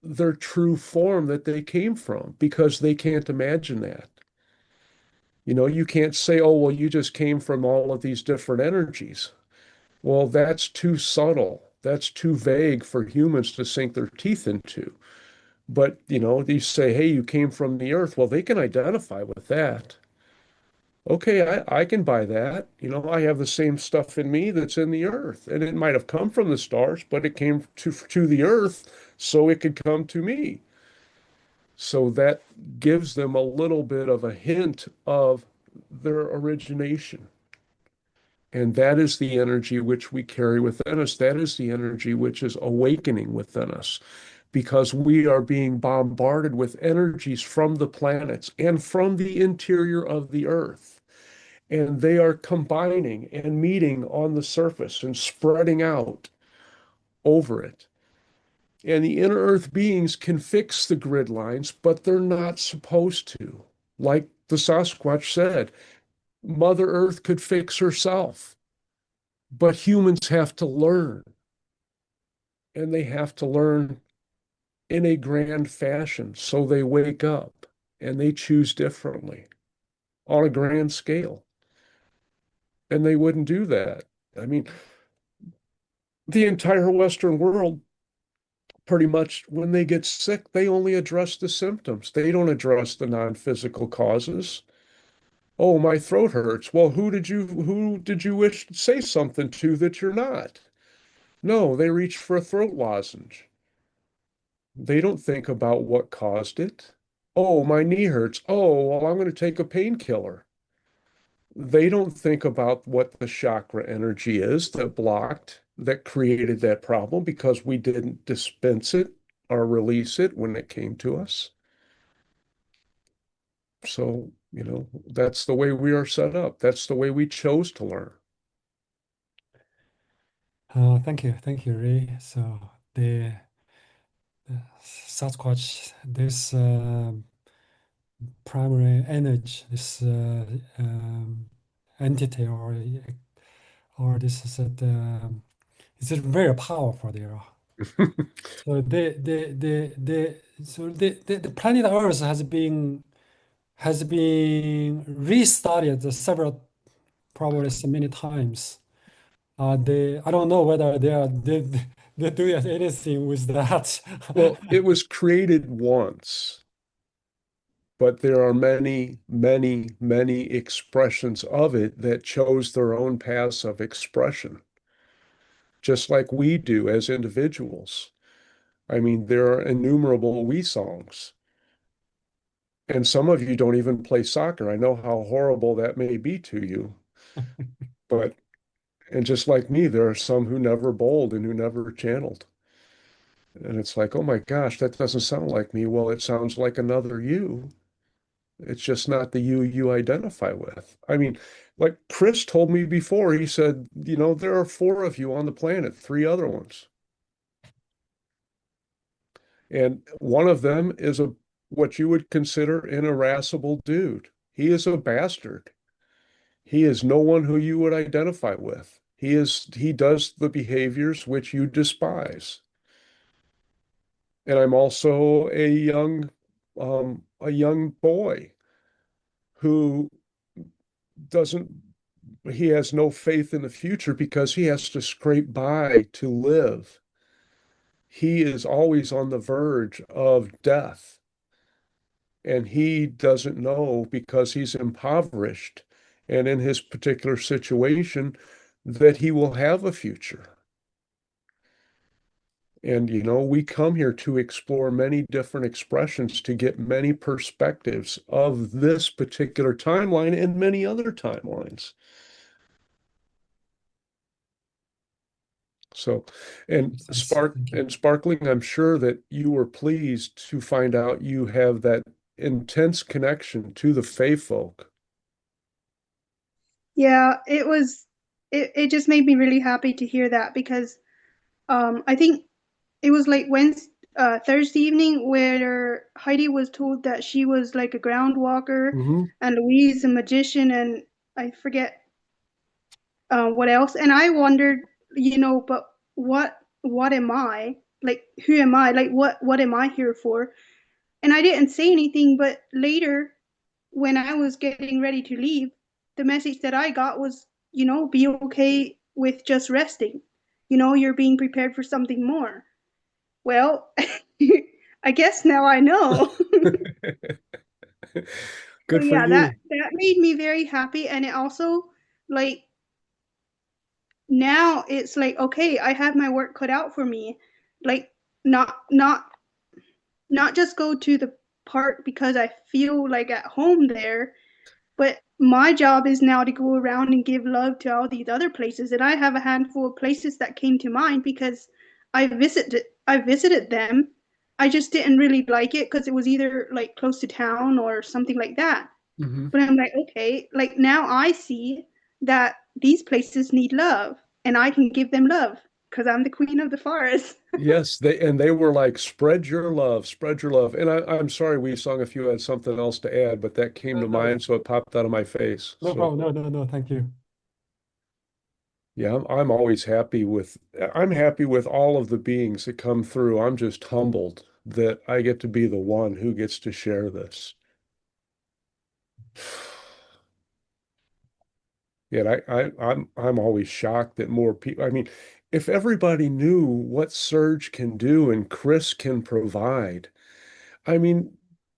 their true form that they came from, because they can't imagine that. You can't say, oh, well, you just came from all of these different energies. Well, that's too subtle. That's too vague for humans to sink their teeth into. But, you say, hey, you came from the earth. Well, they can identify with that. Okay, I can buy that. I have the same stuff in me that's in the earth. And it might have come from the stars, but it came to the earth so it could come to me. So that gives them a little bit of a hint of their origination. And that is the energy which we carry within us. That is the energy which is awakening within us, because we are being bombarded with energies from the planets and from the interior of the earth. And they are combining and meeting on the surface and spreading out over it. And the inner earth beings can fix the grid lines, but they're not supposed to. Like the Sasquatch said, Mother Earth could fix herself, but humans have to learn. And they have to learn in a grand fashion. So they wake up and they choose differently on a grand scale. And they wouldn't do that. I mean, the entire Western world, pretty much when they get sick, they only address the symptoms. They don't address the non-physical causes. Oh, my throat hurts. Well, who did you wish to say something to that you're not? No, they reach for a throat lozenge. They don't think about what caused it. Oh, my knee hurts. Oh, well, I'm going to take a painkiller. They don't think about what the chakra energy is that blocked, that created that problem, because we didn't dispense it or release it when it came to us. So, that's the way we are set up. That's the way we chose to learn. Thank you, Ray. So the Sasquatch, this primary energy, this entity, or this is it's very powerful there. So the planet Earth has been restarted several, probably so many times. I don't know whether they do anything with that. Well, it was created once, but there are many, many, many expressions of it that chose their own paths of expression, just like we do as individuals. I mean, there are innumerable we songs. And some of you don't even play soccer. I know how horrible that may be to you. But, and just like me, there are some who never bowled and who never channeled. And it's like, oh my gosh, that doesn't sound like me. Well, it sounds like another you. It's just not the you identify with. I mean, like Chris told me before, he said, there are 4 of you on the planet, 3 other ones. And one of them is what you would consider an irascible dude. He is a bastard. He is no one who you would identify with. He does the behaviors which you despise. And I'm also a young boy who doesn't, he has no faith in the future because he has to scrape by to live. He is always on the verge of death. And he doesn't know, because he's impoverished and in his particular situation, that he will have a future. And, we come here to explore many different expressions, to get many perspectives of this particular timeline and many other timelines. So, and Sparkling, I'm sure that you were pleased to find out you have that intense connection to the Fae folk. Yeah, it just made me really happy to hear that because I think it was like Thursday evening where Heidi was told that she was like a ground walker Hmm. and Louise a magician and I forget what else. And I wondered, but what am I? Like who am I? Like what am I here for? And I didn't say anything, but later when I was getting ready to leave, the message that I got was, be okay with just resting. You're being prepared for something more. Well, I guess now I know. So Good for yeah, that you. that made me very happy, and it also like now it's like okay, I have my work cut out for me. Like not just go to the park because I feel like at home there, but my job is now to go around and give love to all these other places, and I have a handful of places that came to mind because I visited them. I just didn't really like it because it was either like close to town or something like that. Hmm. But I'm like, okay, like now I see that these places need love and I can give them love because I'm the queen of the forest. Yes, they were like, spread your love, spread your love. And I'm sorry, we sung if you had something else to add, but that came to No, mind, so it popped out of my face. no So problem. No, thank you. yeah, I'm happy with all of the beings that come through. I'm just humbled that I get to be the one who gets to share this. Yet I'm always shocked that more people, I mean, if everybody knew what Surge can do and Chris can provide, I mean,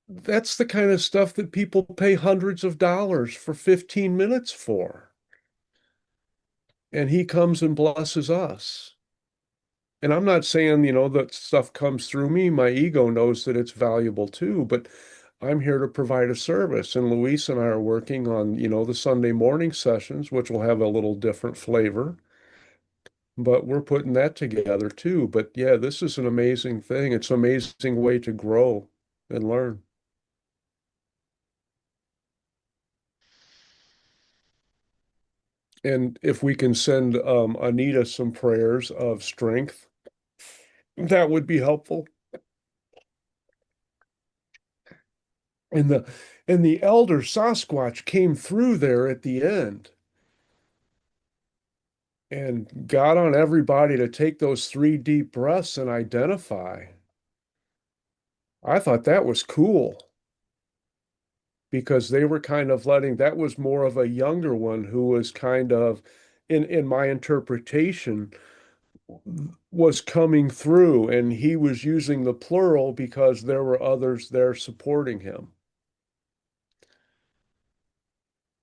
that's the kind of stuff that people pay hundreds of dollars for 15 minutes for. And he comes and blesses us. And I'm not saying, that stuff comes through me. My ego knows that it's valuable too, but I'm here to provide a service. And Luis and I are working on, the Sunday morning sessions, which will have a little different flavor, but we're putting that together too. But yeah, this is an amazing thing. It's an amazing way to grow and learn. And if we can send Anita some prayers of strength, that would be helpful. And the elder Sasquatch came through there at the end and got on everybody to take those 3 deep breaths and identify. I thought that was cool because they were kind of that was more of a younger one who was kind of, in my interpretation, was coming through, and he was using the plural because there were others there supporting him.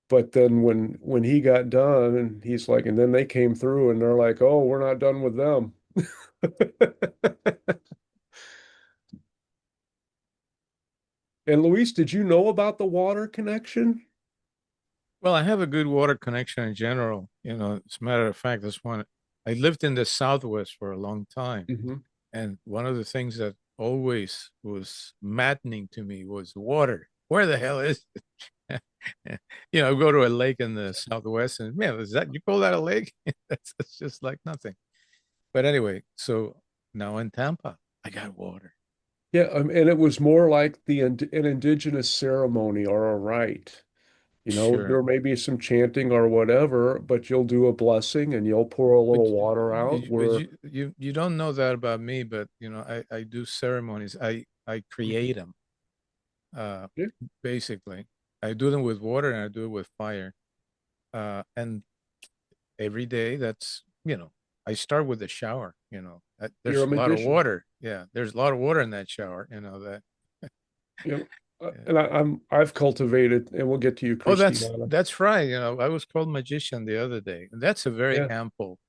But then when he got done, and he's like, and then they came through and they're like, oh, we're not done with them. And Luis, did you know about the water connection? Well, I have a good water connection in general. As a matter of fact, I lived in the Southwest for a long time. Hmm. And one of the things that always was maddening to me was water. Where the hell is it? Go to a lake in the Southwest and man, you call that a lake? That's just like nothing. But anyway, so now in Tampa, I got water. Yeah, and it was more like an indigenous ceremony or a rite. Sure. There may be some chanting or whatever, but you'll do a blessing and you'll pour a But little water out but where, you don't know that about me, but I do ceremonies. I create them. yeah, Basically, I do them with water and I do it with fire. And every day, I start with the shower. you're There's a a lot of magician. water. Yeah, there's a lot of water in that shower. That. You know, Yeah. and I've cultivated, and we'll get to you, Oh, that's Christina. that's right. I was called magician the other day, and that's a Yeah.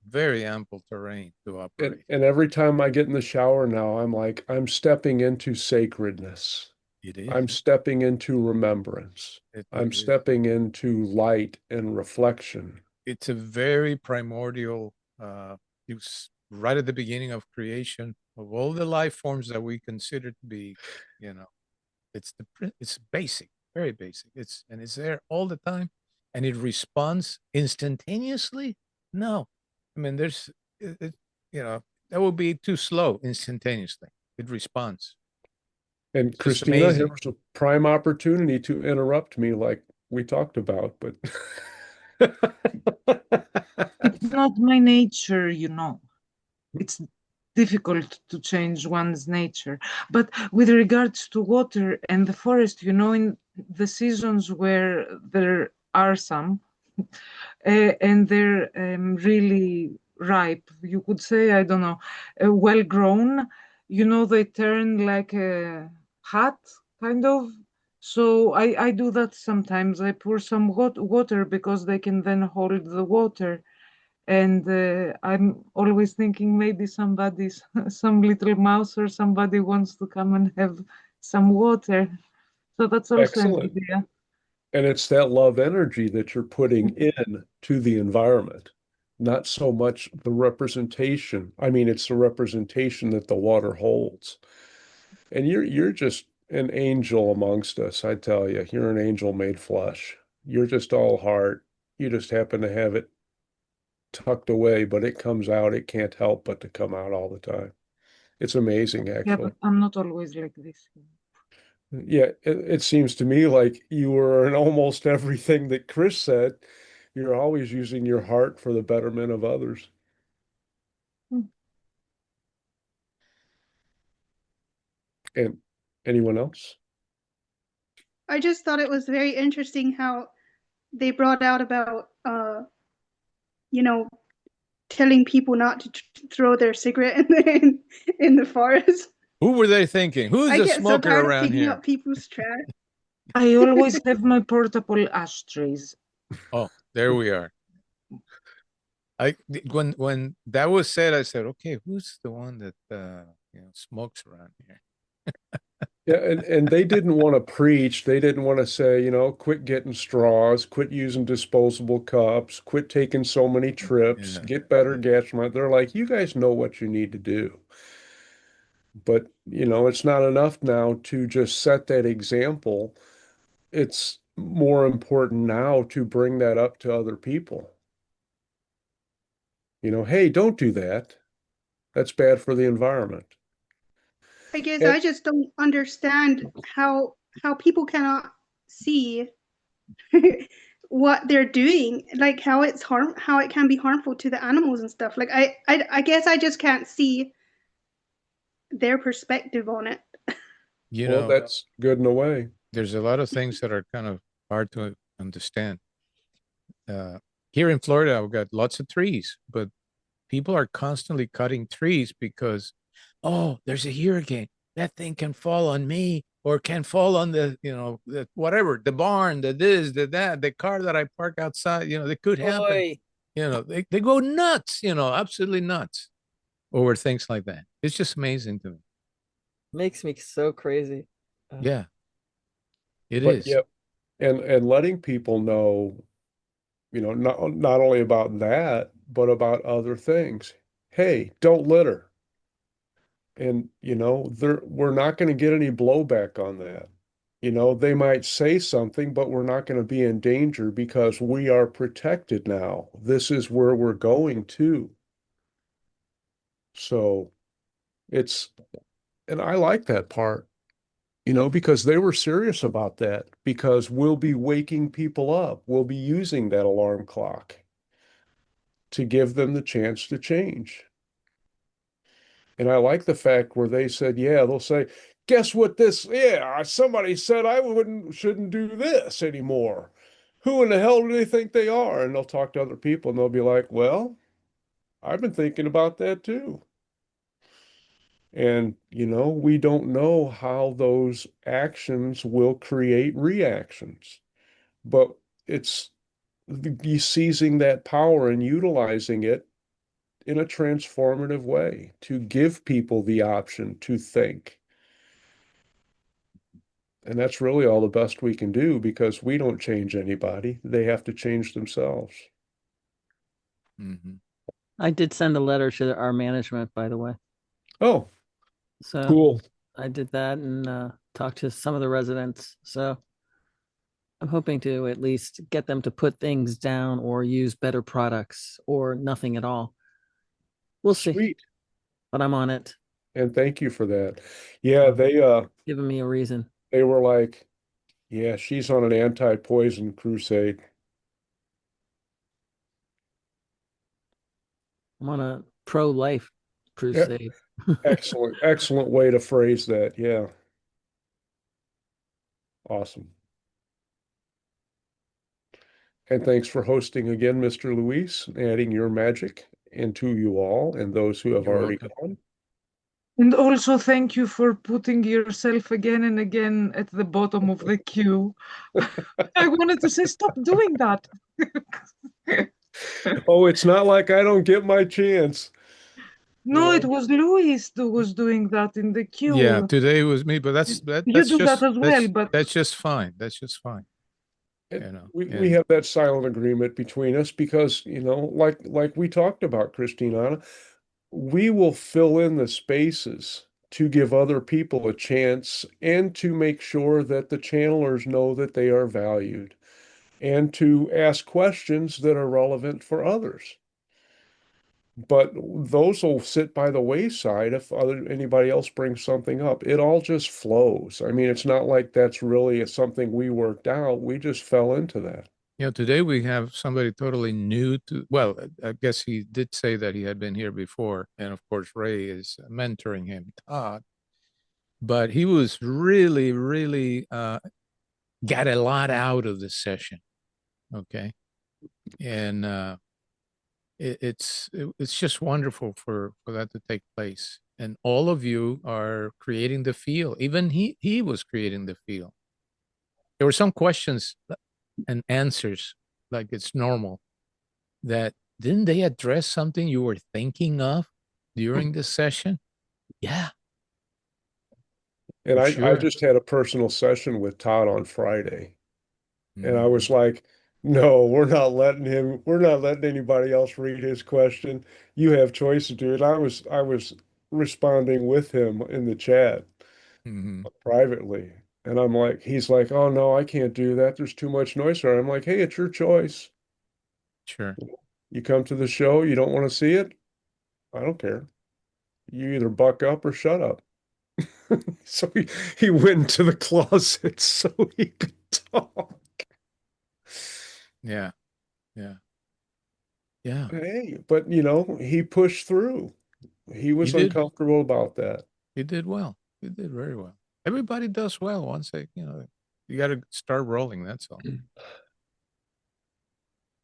very ample terrain to And operate. and every time I get in the shower now, I'm like, I'm stepping into sacredness. It is. I'm stepping into remembrance. It I'm is. stepping into light and reflection. It's a very primordial. It was right at the beginning of creation of all the life forms that we consider to be. You know, it's basic, very basic. It's there all the time, and it responds instantaneously? No. I mean, that would be too slow instantaneously. It responds. And It's just Christina, amazing. here's a prime opportunity to interrupt me like we talked about, but It's not my nature, you know. It's difficult to change one's nature. But with regards to water and the forest, you know, in the seasons where there are some, and they're really ripe, you could say, I don't know, well grown, you know, they turn like a hat, kind of. So I do that sometimes. I pour some water because they can then hold the water. And I'm always thinking maybe somebody's, some little mouse or somebody wants to come and have some water. So that's also an excellent. idea. And it's that love energy that you're putting in to the environment, not so much the representation. I mean, it's the representation that the water holds. And you're just an angel amongst us, I tell you. You're an angel made flesh. You're just all heart. You just happen to have it tucked away, but it comes out. It can't help but to come out all the time. It's amazing, Yeah, actually. but I'm not always like this. Yeah, it seems to me like you were in almost everything that Chris said. You're always using your heart for the betterment of others. Hmm. And anyone else? I just thought it was very interesting how they brought out about, you know, telling people not to throw their cigarette in the forest. Who were they thinking? Who's I the get so smoker tired of around picking here? up people's trash. I always have my portable ashtrays. Oh, there we are. When that was said, I said, okay, who's the one that smokes around here? Yeah, and they didn't want to preach. They didn't want to say, quit getting straws, quit using disposable cups, quit taking so many trips, Yeah. get better gas money. They're like, you guys know what you need to do. But, it's not enough now to just set that example. It's more important now to bring that up to other people. Hey, don't do that. That's bad for the environment. I guess And I just don't understand how people cannot see what they're doing, like how it can be harmful to the animals and stuff. Like I guess I just can't see their perspective on it. well, that's good in a way. There's a lot of things that are kind of hard to understand. Here in Florida, I've got lots of trees, but people are constantly cutting trees because, oh, there's a hurricane. That thing can fall on me or can fall on the whatever, the barn, the this, the that, the car that I park outside. That could happen. Boy, They go nuts, absolutely nuts over things like that. It's just amazing to me. makes me so crazy. Yeah, it But is. yep, and letting people know, not only about that, but about other things. Hey, don't litter. And, we're not going to get any blowback on that. They might say something, but we're not going to be in danger because we are protected now. This is where we're going to. So and I like that part, because they were serious about that, because we'll be waking people up. We'll be using that alarm clock to give them the chance to change. And I like the fact where they said, yeah, they'll say, guess what somebody said shouldn't do this anymore. Who in the hell do they think they are? And they'll talk to other people and they'll be like, well, I've been thinking about that too. And, we don't know how those actions will create reactions, but it's you seizing that power and utilizing it in a transformative way to give people the option to think. And that's really all the best we can do because we don't change anybody. They have to change themselves. Mm-hmm. I did send a letter to our management, by the way. Oh, So cool. I did that and talked to some of the residents. So I'm hoping to at least get them to put things down or use better products or nothing at all. We'll see, Sweet. but I'm on it. And thank you for that. Yeah, Giving me a reason. they were like, yeah, she's on an anti-poison crusade. I'm on a pro-life Yeah, crusade. excellent way to phrase that. Yeah, awesome. And thanks for hosting again, Mr. Luis, adding your magic into you all and those who have You're already welcome. gone. And also thank you for putting yourself again and again at the bottom of the queue. I wanted to say, stop doing that. Oh, it's not like I don't get my chance. No, You it was Luis who was doing that in the Yeah, queue. today was me, but You do that as well, but that's just fine. That's just fine. know, we and have that silent agreement between us because, like we talked about, Christina, we will fill in the spaces to give other people a chance and to make sure that the channelers know that they are valued and to ask questions that are relevant for others. But those will sit by the wayside if anybody else brings something up. It all just flows. I mean, it's not like that's really something we worked out. We just fell into that. today we have somebody totally new to, well, I guess he did say that he had been here before. And of course, Ray is mentoring him, Todd. But he was really, really got a lot out of this session. Okay. And it's just wonderful for that to take place. And all of you are creating the feel. Even he was creating the feel. There were some questions and answers, like it's normal, that didn't they address something you were thinking of during the session? Yeah, And for I sure. just had a personal session with Todd on Friday. And I Mhm. was like, no, we're not letting anybody else read his question. You have choice to do it. I was responding with him in the chat Mhm. privately. And he's like, oh no, I can't do that. There's too much noise there. I'm like, hey, it's your choice. Sure. You come to the show, you don't want to see it? I don't care. You either buck up or shut up. So he went to the closet so he could talk. Yeah. Yeah. Yeah. Hey, but he pushed through. He He was did. uncomfortable about that. He did well. He did very well. Everybody does well once you got to start rolling. That's all.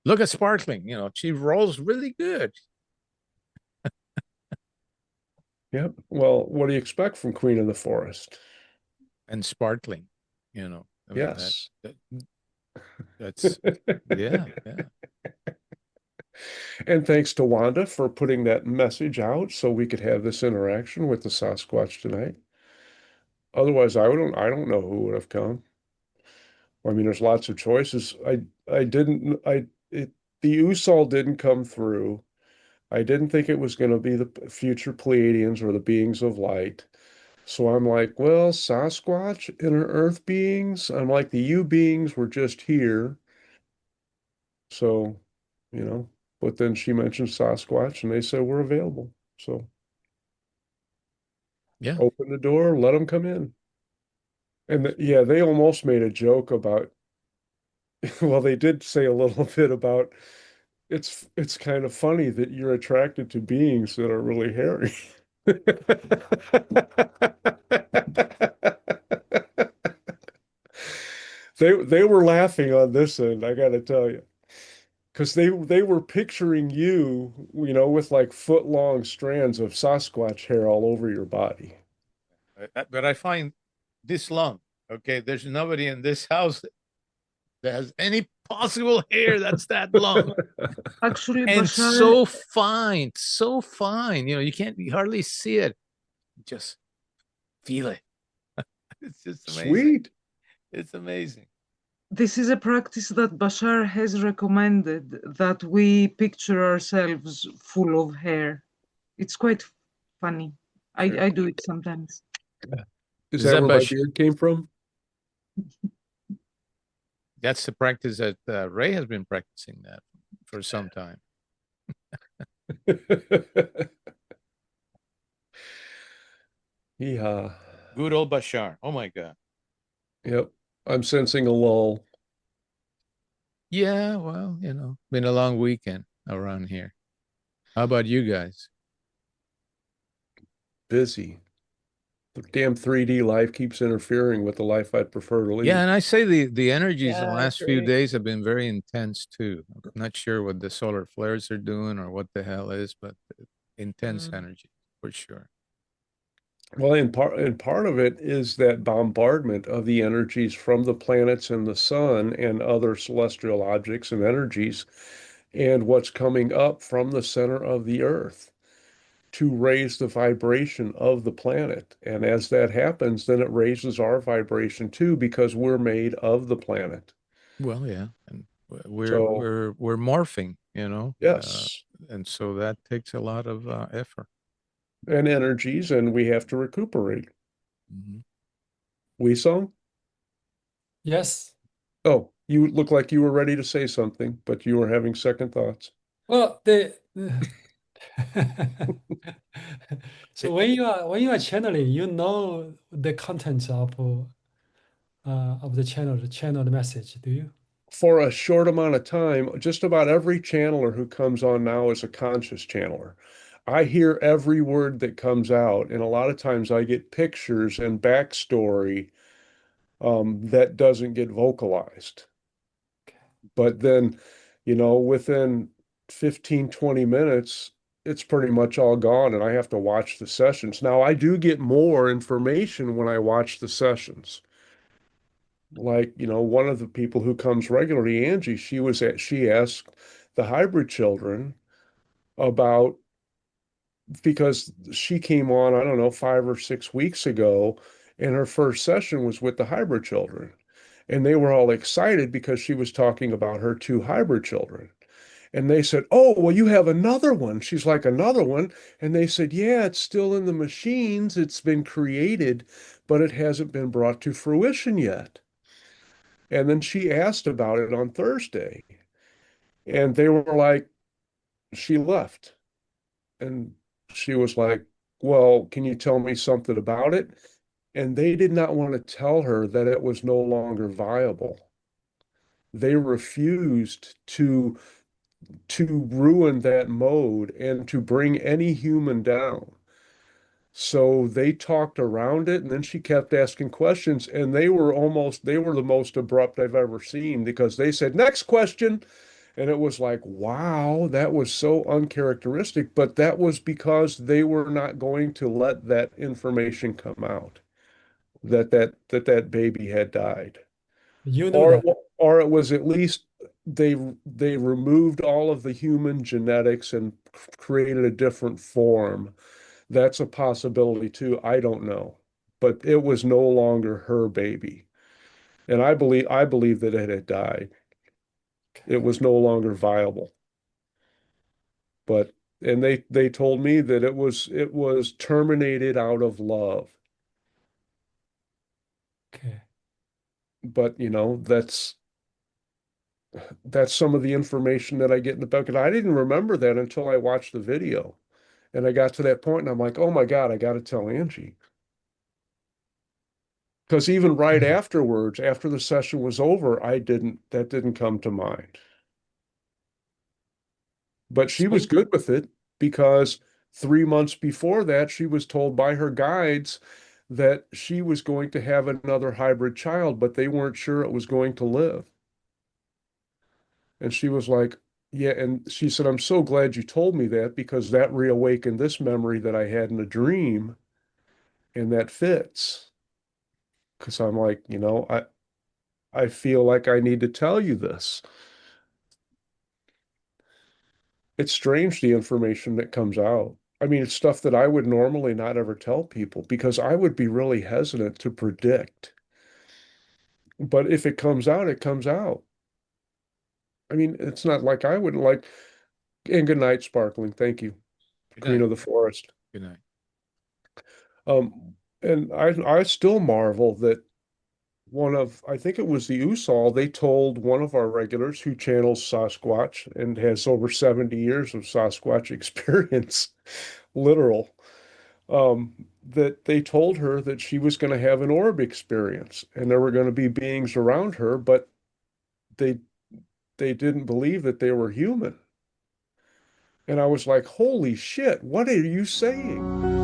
Look at Sparkling. She rolls really good. Yep. Well, what do you expect from Queen of the Forest? And Sparkling. I mean Yes. that's yeah, yeah. And thanks to Wanda for putting that message out so we could have this interaction with the Sasquatch tonight. Otherwise, I don't know who would have come. I mean, there's lots of choices. I didn't I it the Usal didn't come through. I didn't think it was going to be the future Pleiadians or the beings of light. So I'm like, well, Sasquatch, inner Earth beings. I'm like, the U beings were just here. So, you know, but then she mentioned Sasquatch and they said we're available. So Yeah. open the door, let them come in. And yeah, they almost made a joke about, well, they did say a little bit about it's kind of funny that you're attracted to beings that are really hairy. They were laughing on this end, I gotta tell you. Because they were picturing you, with like foot-long strands of Sasquatch hair all over your body. But I find this long. Okay, there's nobody in this house that has any possible hair that's that long. actually, And Bashar, so fine. You can't hardly see it. Just feel it. It's just amazing. Sweet. It's amazing. this is a practice that Bashar has recommended, that we picture ourselves full of hair. It's quite funny. I do it sometimes. Is Is that that where my Bash? beard came from? That's the practice that Ray has been practicing that for some time. Yeah. Good old Bashar. Oh my God. Yep. I'm sensing a lull. Yeah, well, been a long weekend around here. How about you guys? Busy. The damn 3D life keeps interfering with the life I'd prefer to Yeah, lead. and I say the energies the Yeah, I last few agree. days have been very intense too. I'm not sure what the solar flares are doing or what the hell is, but intense energy for sure. Well, and part of it is that bombardment of the energies from the planets and the sun and other celestial objects and energies, and what's coming up from the center of the Earth to raise the vibration of the planet. And as that happens, then it raises our vibration too, because we're made of the planet. Well, yeah, and we're So, we're we're morphing, yes, and so that takes a lot of effort. and energies, and we have to recuperate. Mhm. We song? Yes. Oh, you look like you were ready to say something, but you were having second thoughts. Well, so when you are channeling, you know the contents of the channel message, do you? For a short amount of time, just about every channeler who comes on now is a conscious channeler. I hear every word that comes out, and a lot of times I get pictures and backstory that doesn't get vocalized. But then, within 15, 20 minutes, it's pretty much all gone, and I have to watch the sessions. Now, I do get more information when I watch the sessions. Like, one of the people who comes regularly, Angie, she asked the hybrid children about, because she came on, I don't know, 5 or 6 weeks ago, and her first session was with the hybrid children. And they were all excited because she was talking about her two hybrid children. And they said, "Oh, well, you have another one." She's like, "Another one?" And they said, "Yeah, it's still in the machines. It's been created, but it hasn't been brought to fruition yet." And then she asked about it on Thursday. And they were like, she left. And she was like, "Well, can you tell me something about it?" And they did not want to tell her that it was no longer viable. They refused to ruin that mode and to bring any human down. So they talked around it, and then she kept asking questions, and they were the most abrupt I've ever seen, because they said, "Next question." And it was like, wow, that was so uncharacteristic, but that was because they were not going to let that information come out, that baby had died. You know Or it, that. wa- or it was at least they removed all of the human genetics and created a different form. That's a possibility too. I don't know. But it was no longer her baby. And I believe that it had died. It was no longer viable. But and they told me that it was terminated out of love. Okay. But that's some of the information that I get in the book. And I didn't remember that until I watched the video. And I got to that point and I'm like, "Oh my God, I got to tell Angie." Because even right afterwards, after the session was over, that didn't come to mind. But she was So good with it, because 3 months before that, she was told by her guides that she was going to have another hybrid child, but they weren't sure it was going to live. And she was like, "Yeah." And she said, "I'm so glad you told me that, because that reawakened this memory that I had in a dream, and that fits." Because I'm like, I feel like I need to tell you this. It's strange, the information that comes out. I mean, it's stuff that I would normally not ever tell people, because I would be really hesitant to predict. But if it comes out, it comes out. I mean, it's not like I wouldn't like. And good night, Sparkling. Thank you, Good Queen night. of the Forest. Good night. And I still marvel that I think it was the Usal, they told one of our regulars who channels Sasquatch and has over 70 years of Sasquatch experience, literal, that they told her that she was going to have an orb experience and there were going to be beings around her, but they they didn't believe that they were human. And I was like, holy shit, what are you saying?